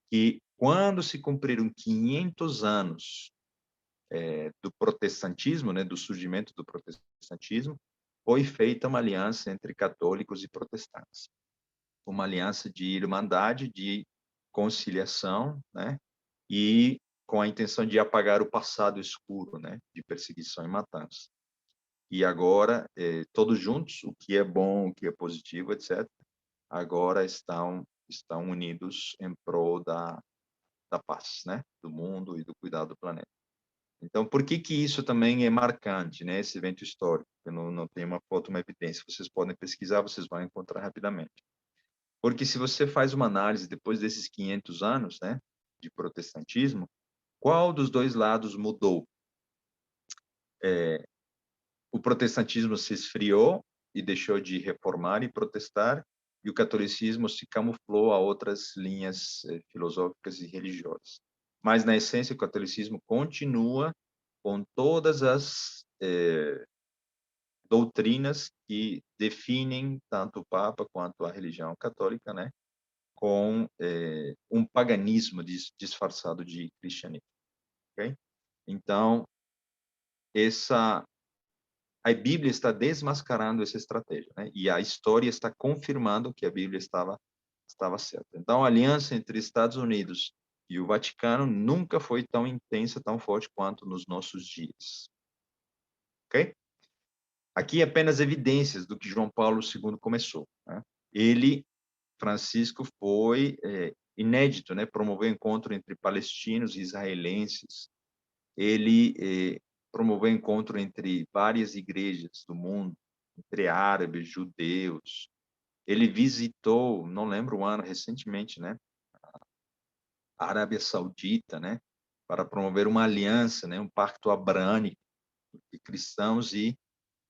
Speaker 1: que, quando se cumpriram 500 anos do protestantismo, né, do surgimento do protestantismo, foi feita uma aliança entre católicos e protestantes. Uma aliança de irmandade, de conciliação, né, e com a intenção de apagar o passado escuro, né, de perseguição e matança. E agora, todos juntos, o que é bom, o que é positivo, etc., agora estão unidos em prol da paz, né, do mundo e do cuidado do planeta. Então, por que que isso também é marcante, né, esse evento histórico? Eu não tenho uma foto, uma evidência, vocês podem pesquisar, vocês vão encontrar rapidamente. Porque se você faz uma análise depois desses 500 anos, né, de protestantismo, qual dos dois lados mudou? O protestantismo se esfriou e deixou de reformar e protestar, e o catolicismo se camuflou a outras linhas filosóficas e religiosas. Mas, na essência, o catolicismo continua com todas as doutrinas que definem tanto o Papa quanto a religião católica, né, com um paganismo disfarçado de cristianismo. Okay? Então, a Bíblia está desmascarando essa estratégia, né? E a história está confirmando que a Bíblia estava certa. Então, a aliança entre Estados Unidos e o Vaticano nunca foi tão intensa, tão forte quanto nos nossos dias. Ok? Aqui apenas evidências do que João Paulo II começou, né? Ele, Francisco, foi inédito, né? Promoveu encontro entre palestinos e israelenses. Ele promoveu encontro entre várias igrejas do mundo, entre árabes, judeus. Ele visitou, não lembro o ano, recentemente, né, a Arábia Saudita, né, para promover uma aliança, né, um pacto abrâmico, que cristãos e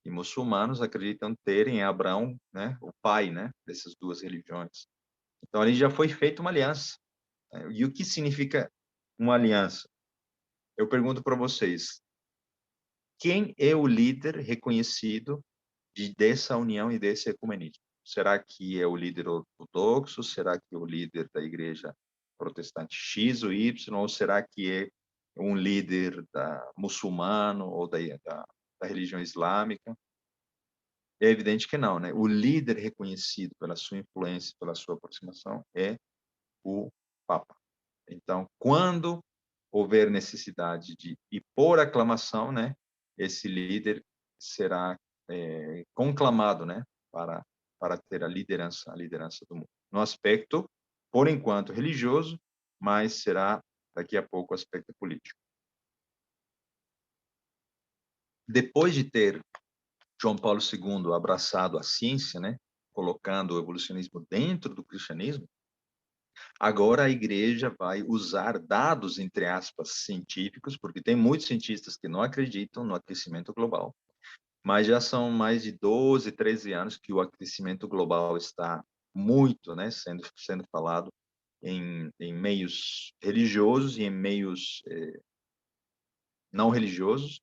Speaker 1: muçulmanos acreditam terem em Abraão, né, o pai, né, dessas duas religiões. Então, ali já foi feita uma aliança. Né? E o que significa uma aliança? Eu pergunto para vocês, quem é o líder reconhecido dessa união e desse ecumenismo? Será que é o líder ortodoxo? Será que é o líder da igreja protestante X ou Y? Ou será que é um líder muçulmano ou da religião islâmica? É evidente que não, né? O líder reconhecido pela sua influência, pela sua aproximação, é o Papa. Então, quando houver necessidade de ir por aclamação, né, esse líder será conclamado, né, para ter a liderança do mundo. No aspecto, por enquanto, religioso, mas será daqui a pouco aspecto político. Depois de ter João Paulo II abraçado a ciência, né, colocando o evolucionismo dentro do cristianismo, agora a igreja vai usar dados, entre aspas, científicos, porque tem muitos cientistas que não acreditam no aquecimento global, mas já são mais de 12, 13 anos que o aquecimento global está muito, né, sendo falado em meios religiosos e em meios não religiosos,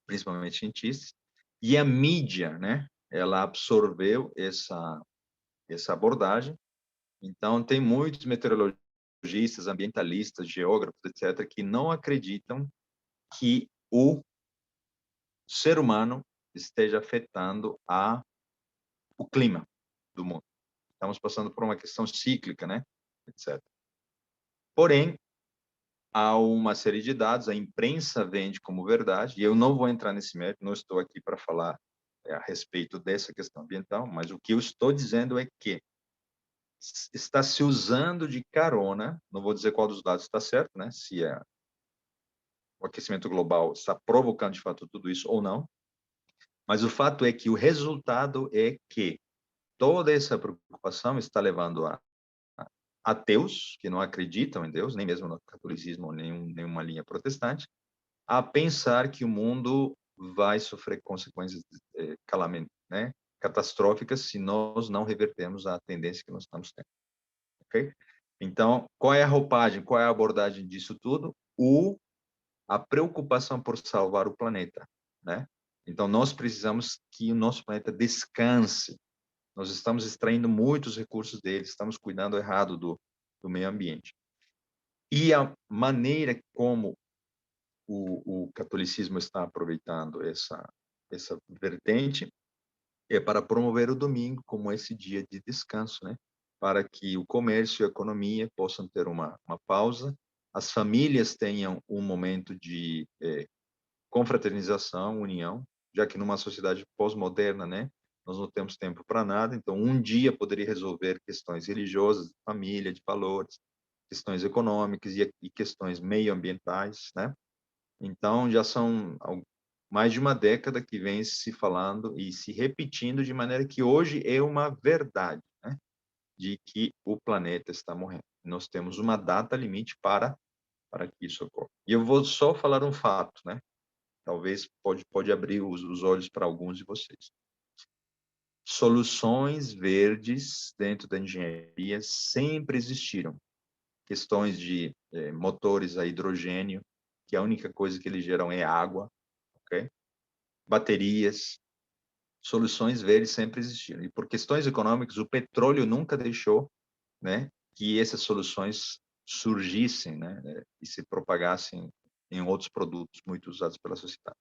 Speaker 1: principalmente cientistas, e a mídia, né, ela absorveu essa abordagem. Então, tem muitos meteorologistas, ambientalistas, geógrafos, etc., que não acreditam que o ser humano esteja afetando o clima do mundo. Estamos passando por uma questão cíclica, né? Etc. Porém, há uma série de dados, a imprensa vende como verdade, e eu não vou entrar nesse mérito, não estou aqui para falar a respeito dessa questão ambiental, mas o que eu estou dizendo é que está se usando de carona, não vou dizer qual dos dados está certo, né? Se o aquecimento global está provocando de fato tudo isso ou não, mas o fato é que o resultado é que toda essa preocupação está levando a ateus, que não acreditam em Deus, nem mesmo no catolicismo ou nenhuma linha protestante, a pensar que o mundo vai sofrer consequências né, catastróficas se nós não revertermos a tendência que nós estamos tendo. Okay? Então, qual é a roupagem, qual é a abordagem disso tudo? A preocupação por salvar o planeta, né? Então, nós precisamos que o nosso planeta descanse. Nós estamos extraindo muitos recursos dele, estamos cuidando errado do meio ambiente. E a maneira como o catolicismo está aproveitando essa vertente é para promover o domingo como esse dia de descanso, né? Para que o comércio e a economia possam ter uma pausa, as famílias tenham um momento de confraternização, união, já que numa sociedade pós-moderna, né, nós não temos tempo para nada, então um dia poderia resolver questões religiosas, de família, de valores, questões econômicas e questões meioambientais, né? Então já são mais de uma década que vem se falando e se repetindo de maneira que hoje é uma verdade, né, de que o planeta está morrendo. Nós temos uma data limite para que isso ocorra. E eu vou só falar um fato, né? Talvez pode abrir os olhos para alguns de vocês. Soluções verdes dentro da engenharia sempre existiram. Questões de motores a hidrogênio, que a única coisa que eles geram é água, ok? Baterias, soluções verdes sempre existiram. E por questões econômicas, o petróleo nunca deixou, né, que essas soluções surgissem, né, e se propagassem em outros produtos muito usados pela sociedade.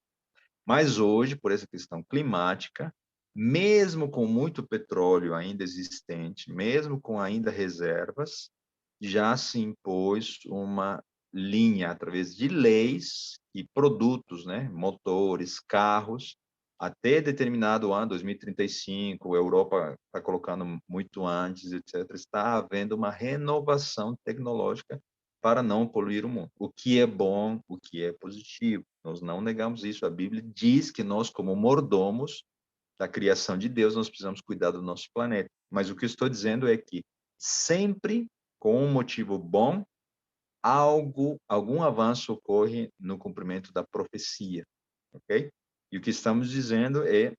Speaker 1: Mas hoje, por essa questão climática, mesmo com muito petróleo ainda existente, mesmo com ainda reservas, já se impôs uma linha através de leis e produtos, né, motores, carros, até determinado ano, 2035, a Europa está colocando muito antes, etc., está havendo uma renovação tecnológica para não poluir o mundo. O que é bom, o que é positivo. Nós não negamos isso. A Bíblia diz que nós, como mordomos da criação de Deus, nós precisamos cuidar do nosso planeta. Mas o que eu estou dizendo é que sempre, com um motivo bom, algum avanço ocorre no cumprimento da profecia, ok? E o que estamos dizendo é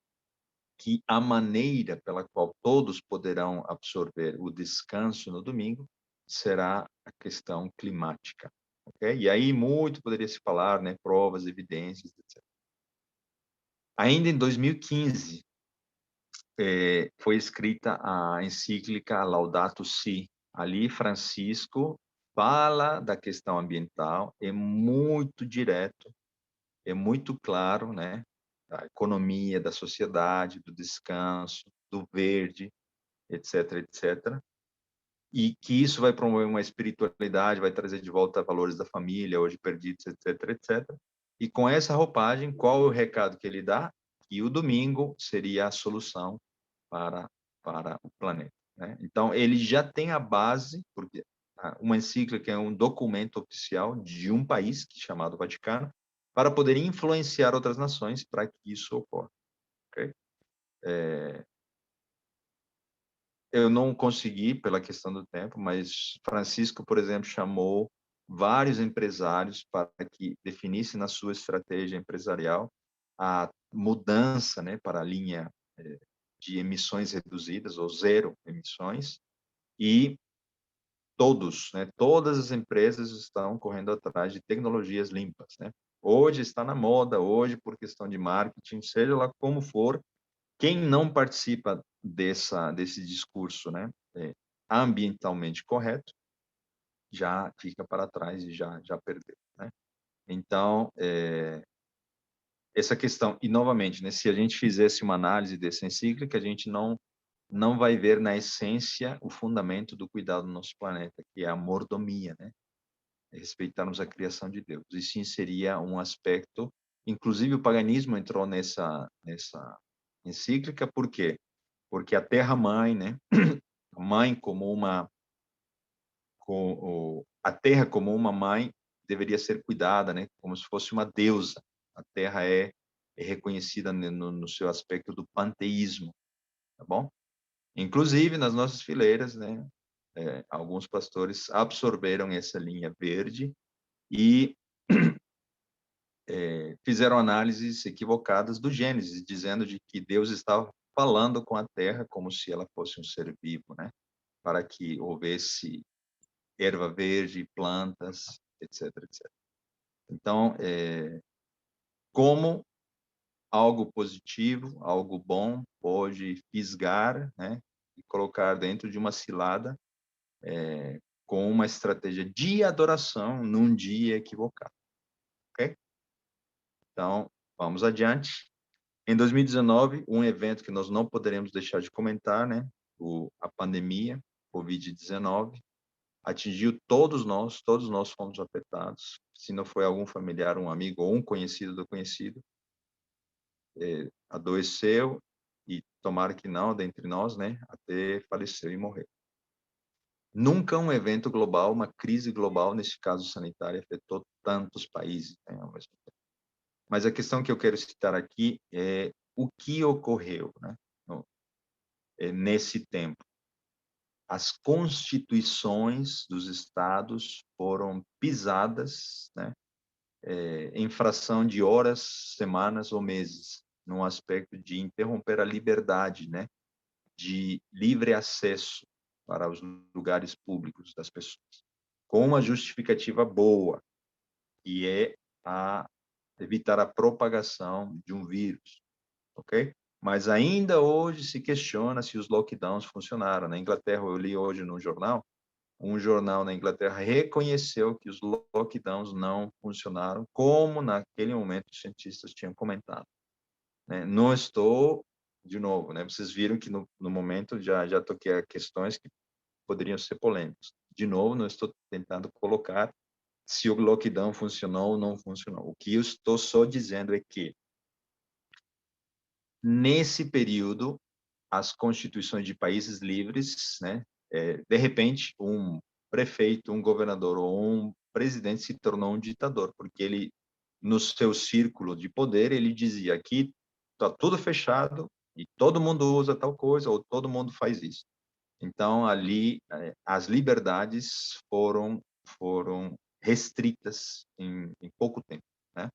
Speaker 1: que a maneira pela qual todos poderão absorver o descanso no domingo será a questão climática. Okay? E aí muito poderia se falar, né, provas, evidências, etc. Ainda em 2015, foi escrita a encíclica Laudato Si. Ali, Francisco fala da questão ambiental, é muito direto, é muito claro, né, da economia, da sociedade, do descanso, do verde, etc, etc. E que isso vai promover uma espiritualidade, vai trazer de volta valores da família, hoje perdidos, etc, etc. E com essa roupagem, qual é o recado que ele dá? Que o domingo seria a solução para, para o planeta, né? Então, ele já tem a base, porque uma encíclica é um documento oficial de um país, que é chamado Vaticano, para poder influenciar outras nações para que isso ocorra. Okay? Eu não consegui, pela questão do tempo, mas Francisco, por exemplo, chamou vários empresários para que definissem na sua estratégia empresarial a mudança, né, para a linha de emissões reduzidas ou zero emissões, e todos, né, todas as empresas estão correndo atrás de tecnologias limpas, né? Hoje está na moda, hoje por questão de marketing, seja lá como for, quem não participa desse discurso, né, ambientalmente correto, já fica para trás e já perdeu, né? Então, essa questão, e novamente, né, se a gente fizesse uma análise dessa encíclica, a gente não vai ver na essência o fundamento do cuidado do nosso planeta, que é a mordomia, né? Respeitarmos a criação de Deus. E sim seria um aspecto, inclusive o paganismo entrou nessa encíclica, por quê? Porque a terra-mãe, né? A mãe como a terra como uma mãe deveria ser cuidada, né? Como se fosse uma deusa. A terra é reconhecida no seu aspecto do panteísmo, tá bom? Inclusive, nas nossas fileiras, né, alguns pastores absorveram essa linha verde e fizeram análises equivocadas do Gênesis, dizendo de que Deus estava falando com a terra como se ela fosse um ser vivo, né, para que houvesse erva verde, plantas, etc, etc. Então, como algo positivo, algo bom, pode fisgar, né, e colocar dentro de uma cilada, com uma estratégia de adoração num dia equivocado, ok? Então, vamos adiante. Em 2019, um evento que nós não poderemos deixar de comentar, né? A pandemia, Covid-19, atingiu todos nós fomos afetados. Se não foi algum familiar, um amigo ou um conhecido do conhecido, adoeceu e tomara que não, dentre nós, né? Até faleceu e morreu. Nunca um evento global, uma crise global, nesse caso sanitária, afetou tantos países, né, ao mesmo tempo. Mas a questão que eu quero citar aqui é o que ocorreu, né, nesse tempo. As constituições dos estados foram pisadas, né, em fração de horas, semanas ou meses, num aspecto de interromper a liberdade, né, de livre acesso para os lugares públicos das pessoas, com uma justificativa boa, que é evitar a propagação de um vírus, ok? Mas ainda hoje se questiona se os lockdowns funcionaram. Na Inglaterra, eu li hoje no jornal, um jornal na Inglaterra reconheceu que os lockdowns não funcionaram, como naquele momento os cientistas tinham comentado, né? Não estou, de novo, né? Vocês viram que no momento já toquei a questões que poderiam ser polêmicas. De novo, não estou tentando colocar se o lockdown funcionou ou não funcionou. O que eu estou só dizendo é que, nesse período, as constituições de países livres, né, de repente, um prefeito, um governador ou um presidente se tornou um ditador, porque ele, no seu círculo de poder, ele dizia: aqui está tudo fechado e todo mundo usa tal coisa ou todo mundo faz isso. Então, ali, as liberdades foram restritas em pouco tempo, né?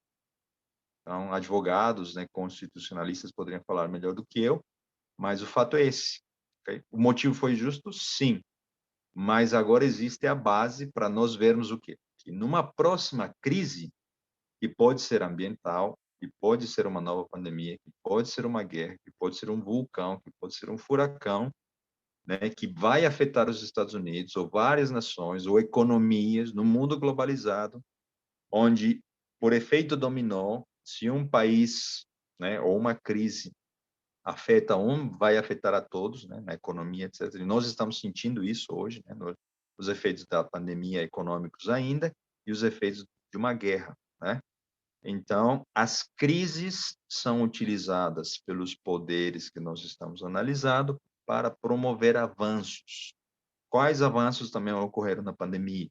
Speaker 1: Então, advogados, né, constitucionalistas poderiam falar melhor do que eu, mas o fato é esse. Okay? O motivo foi justo? Sim. mas agora existe a base para nós vermos o quê? Que numa próxima crise, que pode ser ambiental, que pode ser uma nova pandemia, que pode ser uma guerra, que pode ser um vulcão, que pode ser um furacão, né, que vai afetar os Estados Unidos, ou várias nações, ou economias, no mundo globalizado, onde, por efeito dominó, se um país, né, ou uma crise afeta um, vai afetar a todos, né, na economia, etc. E nós estamos sentindo isso hoje, né, os efeitos da pandemia econômicos ainda, e os efeitos de uma guerra, né? Então, as crises são utilizadas pelos poderes que nós estamos analisando para promover avanços. Quais avanços também ocorreram na pandemia?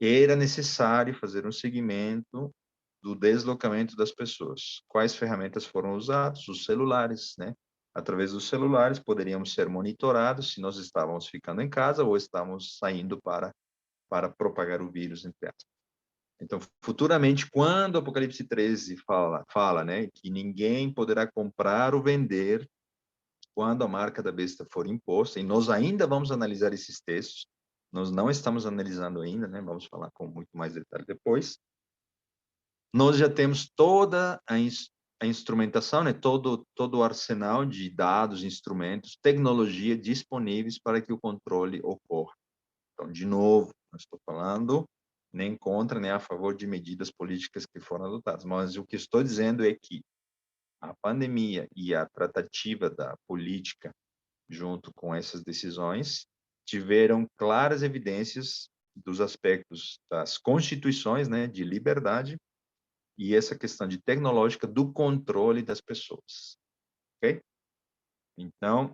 Speaker 1: Era necessário fazer um seguimento do deslocamento das pessoas. Quais ferramentas foram usadas? Os celulares, né? Através dos celulares, poderíamos ser monitorados se nós estávamos ficando em casa ou estávamos saindo para propagar o vírus, entre aspas. Então, futuramente, quando o Apocalipse 13 fala, né, que ninguém poderá comprar ou vender quando a marca da besta for imposta, e nós ainda vamos analisar esses textos, nós não estamos analisando ainda, né, vamos falar com muito mais detalhe depois, nós já temos toda a instrumentação, né, todo o arsenal de dados, instrumentos, tecnologia disponíveis para que o controle ocorra. Então, de novo, não estou falando nem contra, nem a favor de medidas políticas que foram adotadas, mas o que estou dizendo é que a pandemia e a tratativa da política junto com essas decisões tiveram claras evidências dos aspectos das constituições, né, de liberdade e essa questão de tecnológica do controle das pessoas, ok? Então,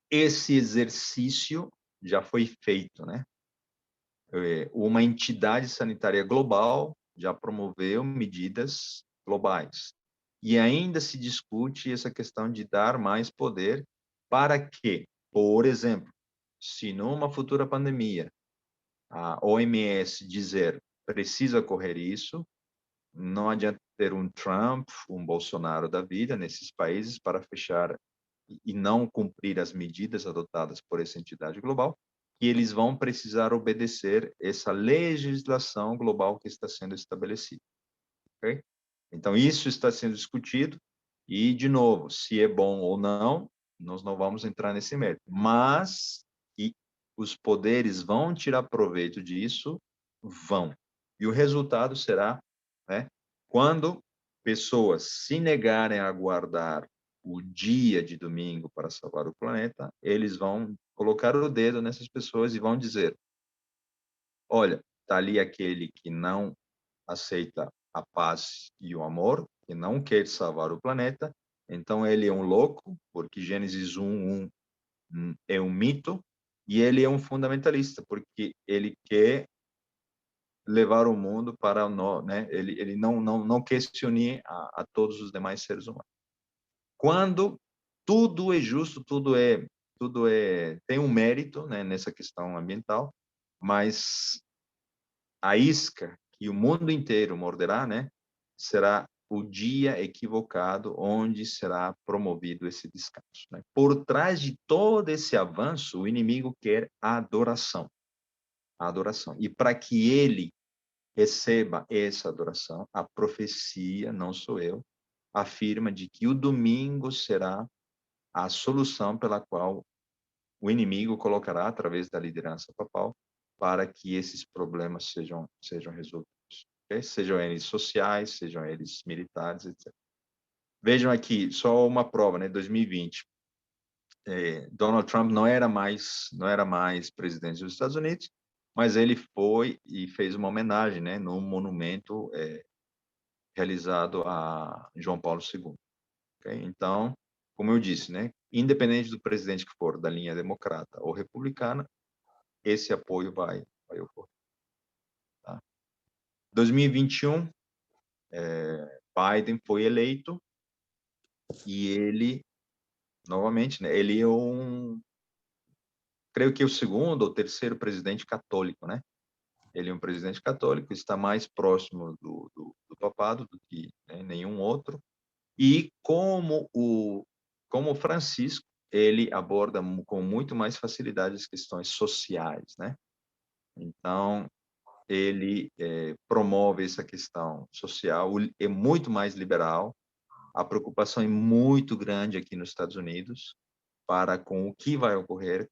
Speaker 1: esse exercício já foi feito, né? Uma entidade sanitária global já promoveu medidas globais. E ainda se discute essa questão de dar mais poder para que, por exemplo, se numa futura pandemia a OMS dizer precisa ocorrer isso, não adianta ter um Trump, um Bolsonaro da vida nesses países para fechar e não cumprir as medidas adotadas por essa entidade global, que eles vão precisar obedecer essa legislação global que está sendo estabelecida. Okay? Então, isso está sendo discutido e, de novo, se é bom ou não, nós não vamos entrar nesse mérito. Mas que os poderes vão tirar proveito disso, vão. E o resultado será, né, quando pessoas se negarem a guardar o dia de domingo para salvar o planeta, eles vão colocar o dedo nessas pessoas e vão dizer: olha, está ali aquele que não aceita a paz e o amor, que não quer salvar o planeta, então ele é um louco, porque Gênesis 1:1 é um mito, e ele é um fundamentalista, porque ele quer levar o mundo para nós, né? Ele não quer se unir a todos os demais seres humanos. Quando tudo é justo, tem um mérito, né, nessa questão ambiental, mas a isca que o mundo inteiro morderá, né, será o dia equivocado onde será promovido esse descanso, né? Por trás de todo esse avanço, o inimigo quer a adoração. A adoração. E para que ele receba essa adoração, a profecia, não sou eu, afirma de que o domingo será a solução pela qual o inimigo colocará através da liderança papal para que esses problemas sejam resolvidos. Okay? Sejam eles sociais, sejam eles militares, etc. Vejam aqui, só uma prova, né? 2020, Donald Trump não era mais presidente dos Estados Unidos, mas ele foi e fez uma homenagem, né, num monumento realizado a João Paulo II. Okay? Então, como eu disse, né, independente do presidente que for da linha democrata ou republicana, esse apoio vai ocorrer. Tá? 2021, Biden foi eleito e ele, novamente, né, ele é creio que o segundo ou terceiro presidente católico, né? Ele é um presidente católico, está mais próximo do papado do que, né, nenhum outro. E como Francisco, ele aborda com muito mais facilidade as questões sociais, né? Então, ele promove essa questão social, é muito mais liberal, a preocupação é muito grande aqui nos Estados Unidos para com o que vai ocorrer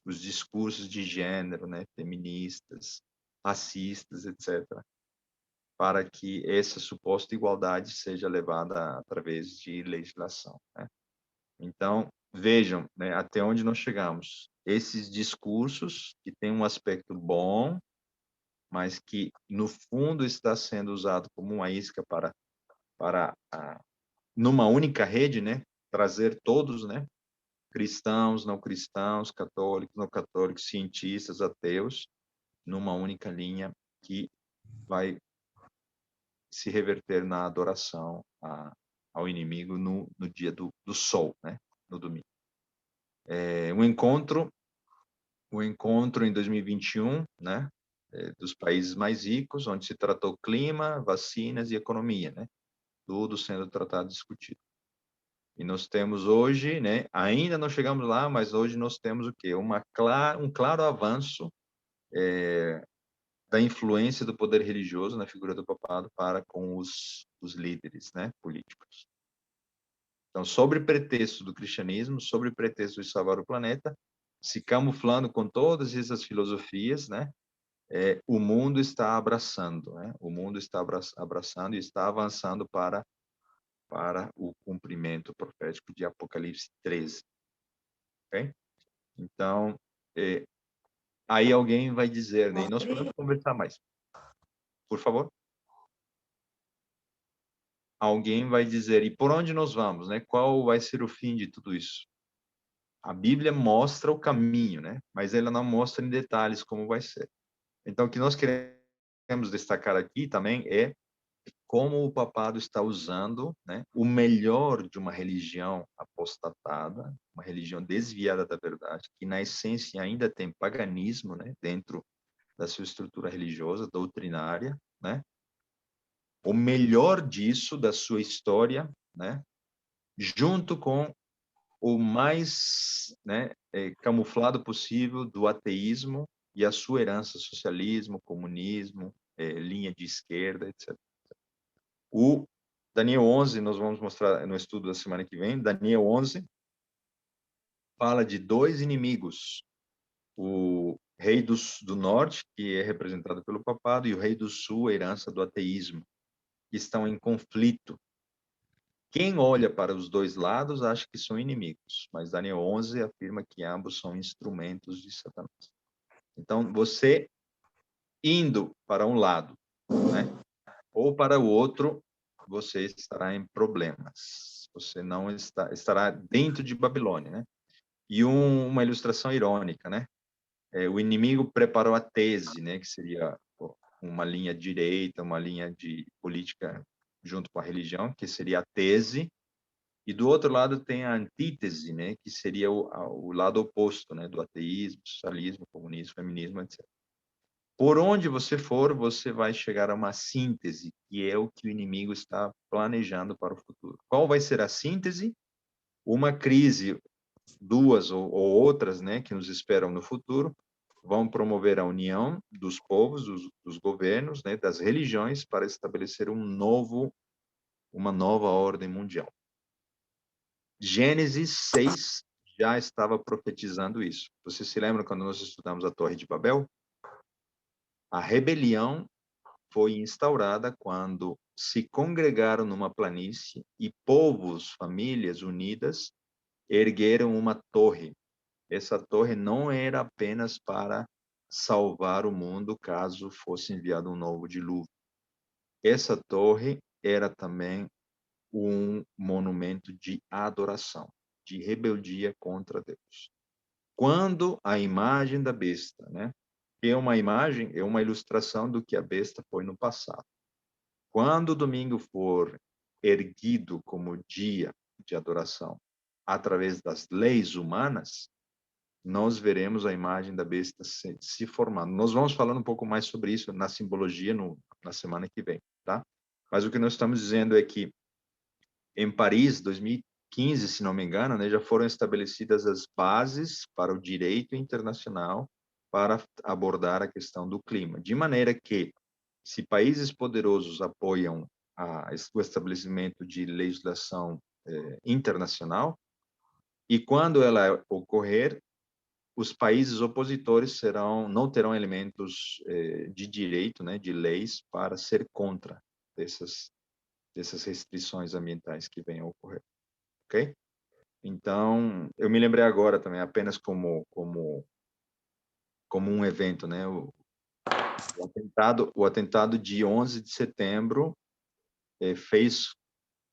Speaker 1: os discursos de gênero, né, feministas, racistas, etc., para que essa suposta igualdade seja levada através de legislação, né? Então, vejam, né, até onde nós chegamos. Esses discursos que têm um aspecto bom, mas que, no fundo, está sendo usado como uma isca para numa única rede, né, trazer todos, né, cristãos, não cristãos, católicos, não católicos, cientistas, ateus, numa única linha que vai se reverter na adoração ao inimigo no dia do sol, né, no domingo. O encontro em 2021, né, dos países mais ricos, onde se tratou clima, vacinas e economia, né, tudo sendo tratado e discutido. E nós temos hoje, né, ainda não chegamos lá, mas hoje nós temos o quê? Um claro avanço da influência do poder religioso na figura do papado para com os líderes, né, políticos. Então, sob pretexto do cristianismo, sob pretexto de salvar o planeta, se camuflando com todas essas filosofias, né, o mundo está abraçando, né? O mundo está abraçando e está avançando para o cumprimento profético de Apocalipse 13. Ok? Então, aí alguém vai dizer, né? E nós podemos conversar mais. Por favor. Alguém vai dizer, e por onde nós vamos, né? Qual vai ser o fim de tudo isso? A Bíblia mostra o caminho, né? Mas ela não mostra em detalhes como vai ser. Então, o que nós queremos destacar aqui também é como o papado está usando, né, o melhor de uma religião apostatada, uma religião desviada da verdade, que na essência ainda tem paganismo, né, dentro da sua estrutura religiosa, doutrinária, né? O melhor disso, da sua história, né, junto com o mais, né, camuflado possível do ateísmo e a sua herança, socialismo, comunismo, linha de esquerda, etc. O Daniel 11, nós vamos mostrar no estudo da semana que vem, Daniel 11 fala de dois inimigos, o rei do norte, que é representado pelo papado, e o rei do sul, a herança do ateísmo, que estão em conflito. Quem olha para os dois lados acha que são inimigos, mas Daniel 11 afirma que ambos são instrumentos de Satanás. Então, você indo para um lado, né, ou para o outro, você estará em problemas. Você não estará dentro de Babilônia, né? E uma ilustração irônica, né? O inimigo preparou a tese, né? Que seria uma linha direita, uma linha de política junto com a religião, que seria a tese. E do outro lado tem a antítese, né? Que seria o lado oposto, né? Do ateísmo, socialismo, comunismo, feminismo, etc. Por onde você for, você vai chegar a uma síntese, que é o que o inimigo está planejando para o futuro. Qual vai ser a síntese? Uma crise, duas ou outras, né, que nos esperam no futuro, vão promover a união dos povos, dos governos, né, das religiões, para estabelecer uma nova ordem mundial. Gênesis 6 já estava profetizando isso. Você se lembra quando nós estudamos a Torre de Babel? A rebelião foi instaurada quando se congregaram numa planície e povos, famílias unidas ergueram uma torre. Essa torre não era apenas para salvar o mundo caso fosse enviado um novo dilúvio. Essa torre era também um monumento de adoração, de rebeldia contra Deus. Quando a imagem da besta, né? É uma imagem, é uma ilustração do que a besta foi no passado. Quando o domingo for erguido como dia de adoração através das leis humanas, nós veremos a imagem da besta se formando. Nós vamos falando um pouco mais sobre isso na simbologia na semana que vem, tá? Mas o que nós estamos dizendo é que em Paris, 15, se não me engano, né, já foram estabelecidas as bases para o direito internacional para abordar a questão do clima, de maneira que, se países poderosos apoiam o estabelecimento de legislação internacional, e quando ela ocorrer, os países opositores não terão elementos de direito, né, de leis, para ser contra dessas restrições ambientais que venham a ocorrer, ok? Então, eu me lembrei agora também, apenas como um evento, né, o atentado de 11 de setembro fez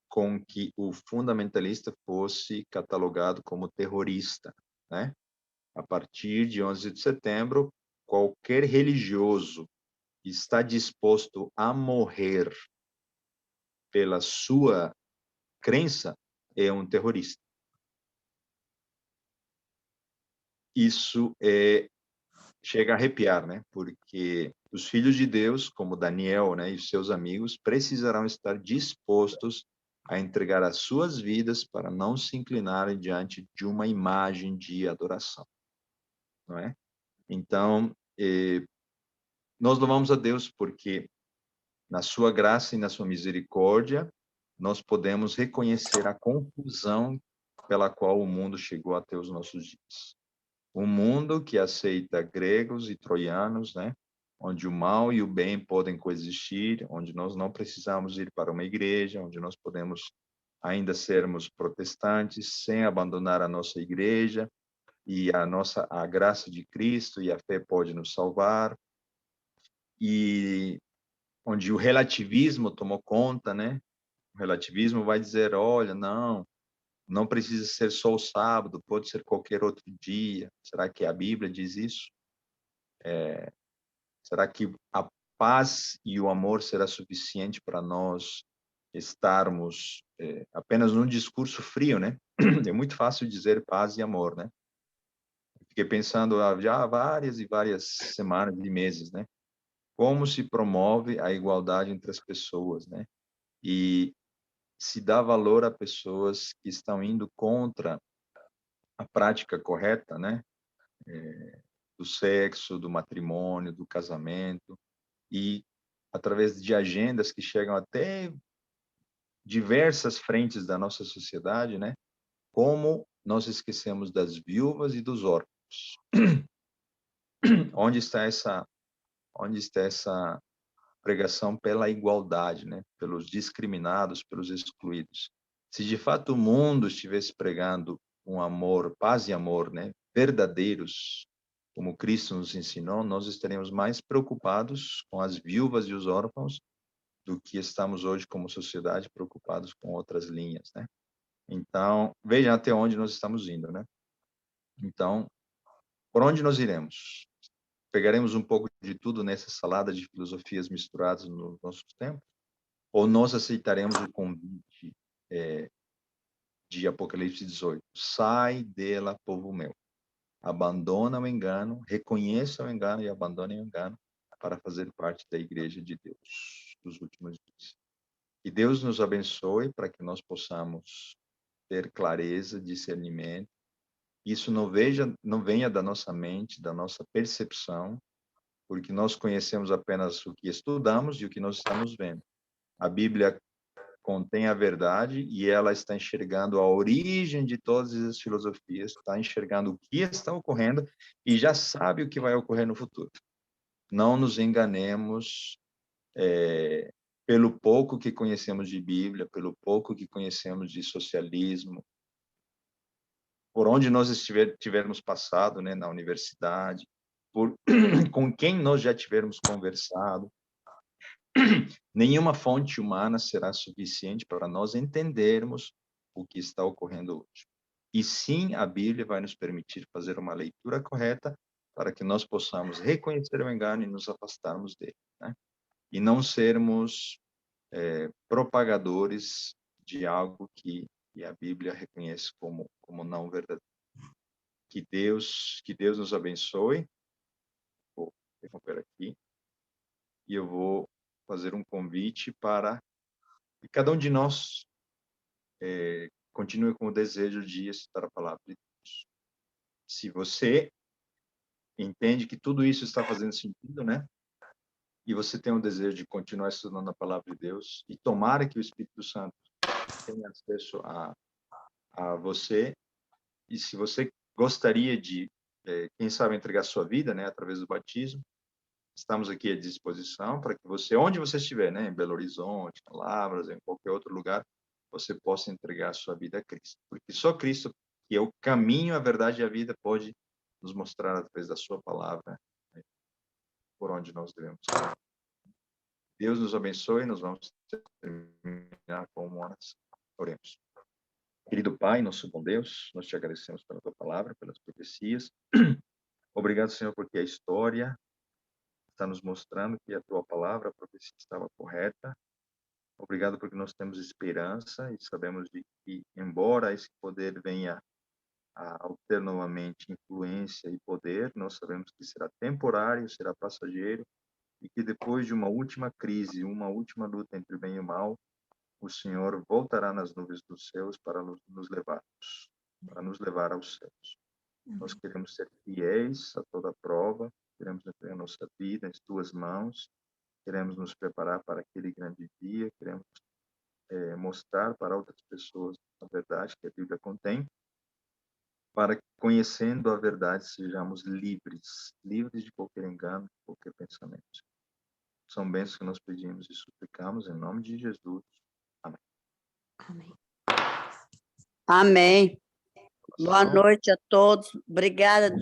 Speaker 1: com que o fundamentalista fosse catalogado como terrorista, né? A partir de 11 de setembro, qualquer religioso que está disposto a morrer pela sua crença é um terrorista. Isso chega a arrepiar, né? Porque os filhos de Deus, como Daniel, né, e seus amigos, precisarão estar dispostos a entregar as suas vidas para não se inclinarem diante de uma imagem de adoração, não é? Então, nós louvamos a Deus porque, na sua graça e na sua misericórdia, nós podemos reconhecer a confusão pela qual o mundo chegou até os nossos dias. Um mundo que aceita gregos e troianos, né? Onde o mal e o bem podem coexistir, onde nós não precisamos ir para uma igreja, onde nós podemos ainda sermos protestantes sem abandonar a nossa igreja, e a graça de Cristo e a fé pode nos salvar, e onde o relativismo tomou conta, né? O relativismo vai dizer, olha, não precisa ser só o sábado, pode ser qualquer outro dia. Será que a Bíblia diz isso? Será que a paz e o amor será suficiente para nós estarmos apenas num discurso frio, né? É muito fácil dizer paz e amor, né? Fiquei pensando já há várias e várias semanas e meses, né? Como se promove a igualdade entre as pessoas, né? E se dá valor a pessoas que estão indo contra a prática correta, né? Do sexo, do matrimônio, do casamento, e através de agendas que chegam até diversas frentes da nossa sociedade, né? Como nós esquecemos das viúvas e dos órfãos. Onde está essa pregação pela igualdade, né? Pelos discriminados, pelos excluídos? Se de fato o mundo estivesse pregando um amor, paz e amor, né? Verdadeiros, como Cristo nos ensinou, nós estaríamos mais preocupados com as viúvas e os órfãos do que estamos hoje como sociedade preocupados com outras linhas, né? Então, vejam até onde nós estamos indo, né? Então, por onde nós iremos? Pegaremos um pouco de tudo nessa salada de filosofias misturadas nos nossos tempos? Ou nós aceitaremos o convite de Apocalipse 18? Sai dela, povo meu. Abandona o engano, reconheça o engano e abandone o engano para fazer parte da igreja de Deus dos últimos dias. Que Deus nos abençoe para que nós possamos ter clareza, discernimento. Isso não venha da nossa mente, da nossa percepção, porque nós conhecemos apenas o que estudamos e o que nós estamos vendo. A Bíblia contém a verdade e ela está enxergando a origem de todas as filosofias, está enxergando o que está ocorrendo e já sabe o que vai ocorrer no futuro. Não nos enganemos pelo pouco que conhecemos de Bíblia, pelo pouco que conhecemos de socialismo, por onde nós tivermos passado, né, na universidade, com quem nós já tivermos conversado. Nenhuma fonte humana será suficiente para nós entendermos o que está ocorrendo hoje. E sim, a Bíblia vai nos permitir fazer uma leitura correta para que nós possamos reconhecer o engano e nos afastarmos dele, né? E não sermos propagadores de algo que a Bíblia reconhece como não verdadeiro. Que Deus nos abençoe. Vou interromper aqui e eu vou fazer um convite para que cada um de nós continue com o desejo de estudar a palavra de Deus. Se você entende que tudo isso está fazendo sentido, né? E você tem o desejo de continuar estudando a palavra de Deus, e tomara que o Espírito Santo tenha acesso a você, e se você gostaria de, quem sabe, entregar sua vida, né, através do batismo, estamos aqui à disposição para que você, onde você estiver, né, em Belo Horizonte, em Lavras, em qualquer outro lugar, você possa entregar sua vida a Cristo. Porque só Cristo, que é o caminho, a verdade e a vida, pode nos mostrar através da sua palavra, né, por onde nós devemos ir. Deus nos abençoe, nós vamos terminar com uma oração. Oremos. Querido Pai, nosso bom Deus, nós te agradecemos pela tua palavra, pelas profecias. Obrigado, Senhor, porque a história está nos mostrando que a tua palavra, a profecia estava correta. Obrigado porque nós temos esperança e sabemos de que, embora esse poder venha a obter novamente influência e poder, nós sabemos que será temporário, será passageiro, e que depois de uma última crise, uma última luta entre o bem e o mal, o Senhor voltará nas nuvens dos céus para nos levar aos céus. Nós queremos ser fiéis a toda prova, queremos entregar a nossa vida em tuas mãos, queremos nos preparar para aquele grande dia, queremos mostrar para outras pessoas a verdade que a Bíblia contém, para que, conhecendo a verdade, sejamos livres de qualquer engano, de qualquer pensamento. São bênçãos que nós pedimos e suplicamos em nome de Jesus. Amém.
Speaker 2: Amém.
Speaker 5: Amém. Boa noite a todos. Obrigada,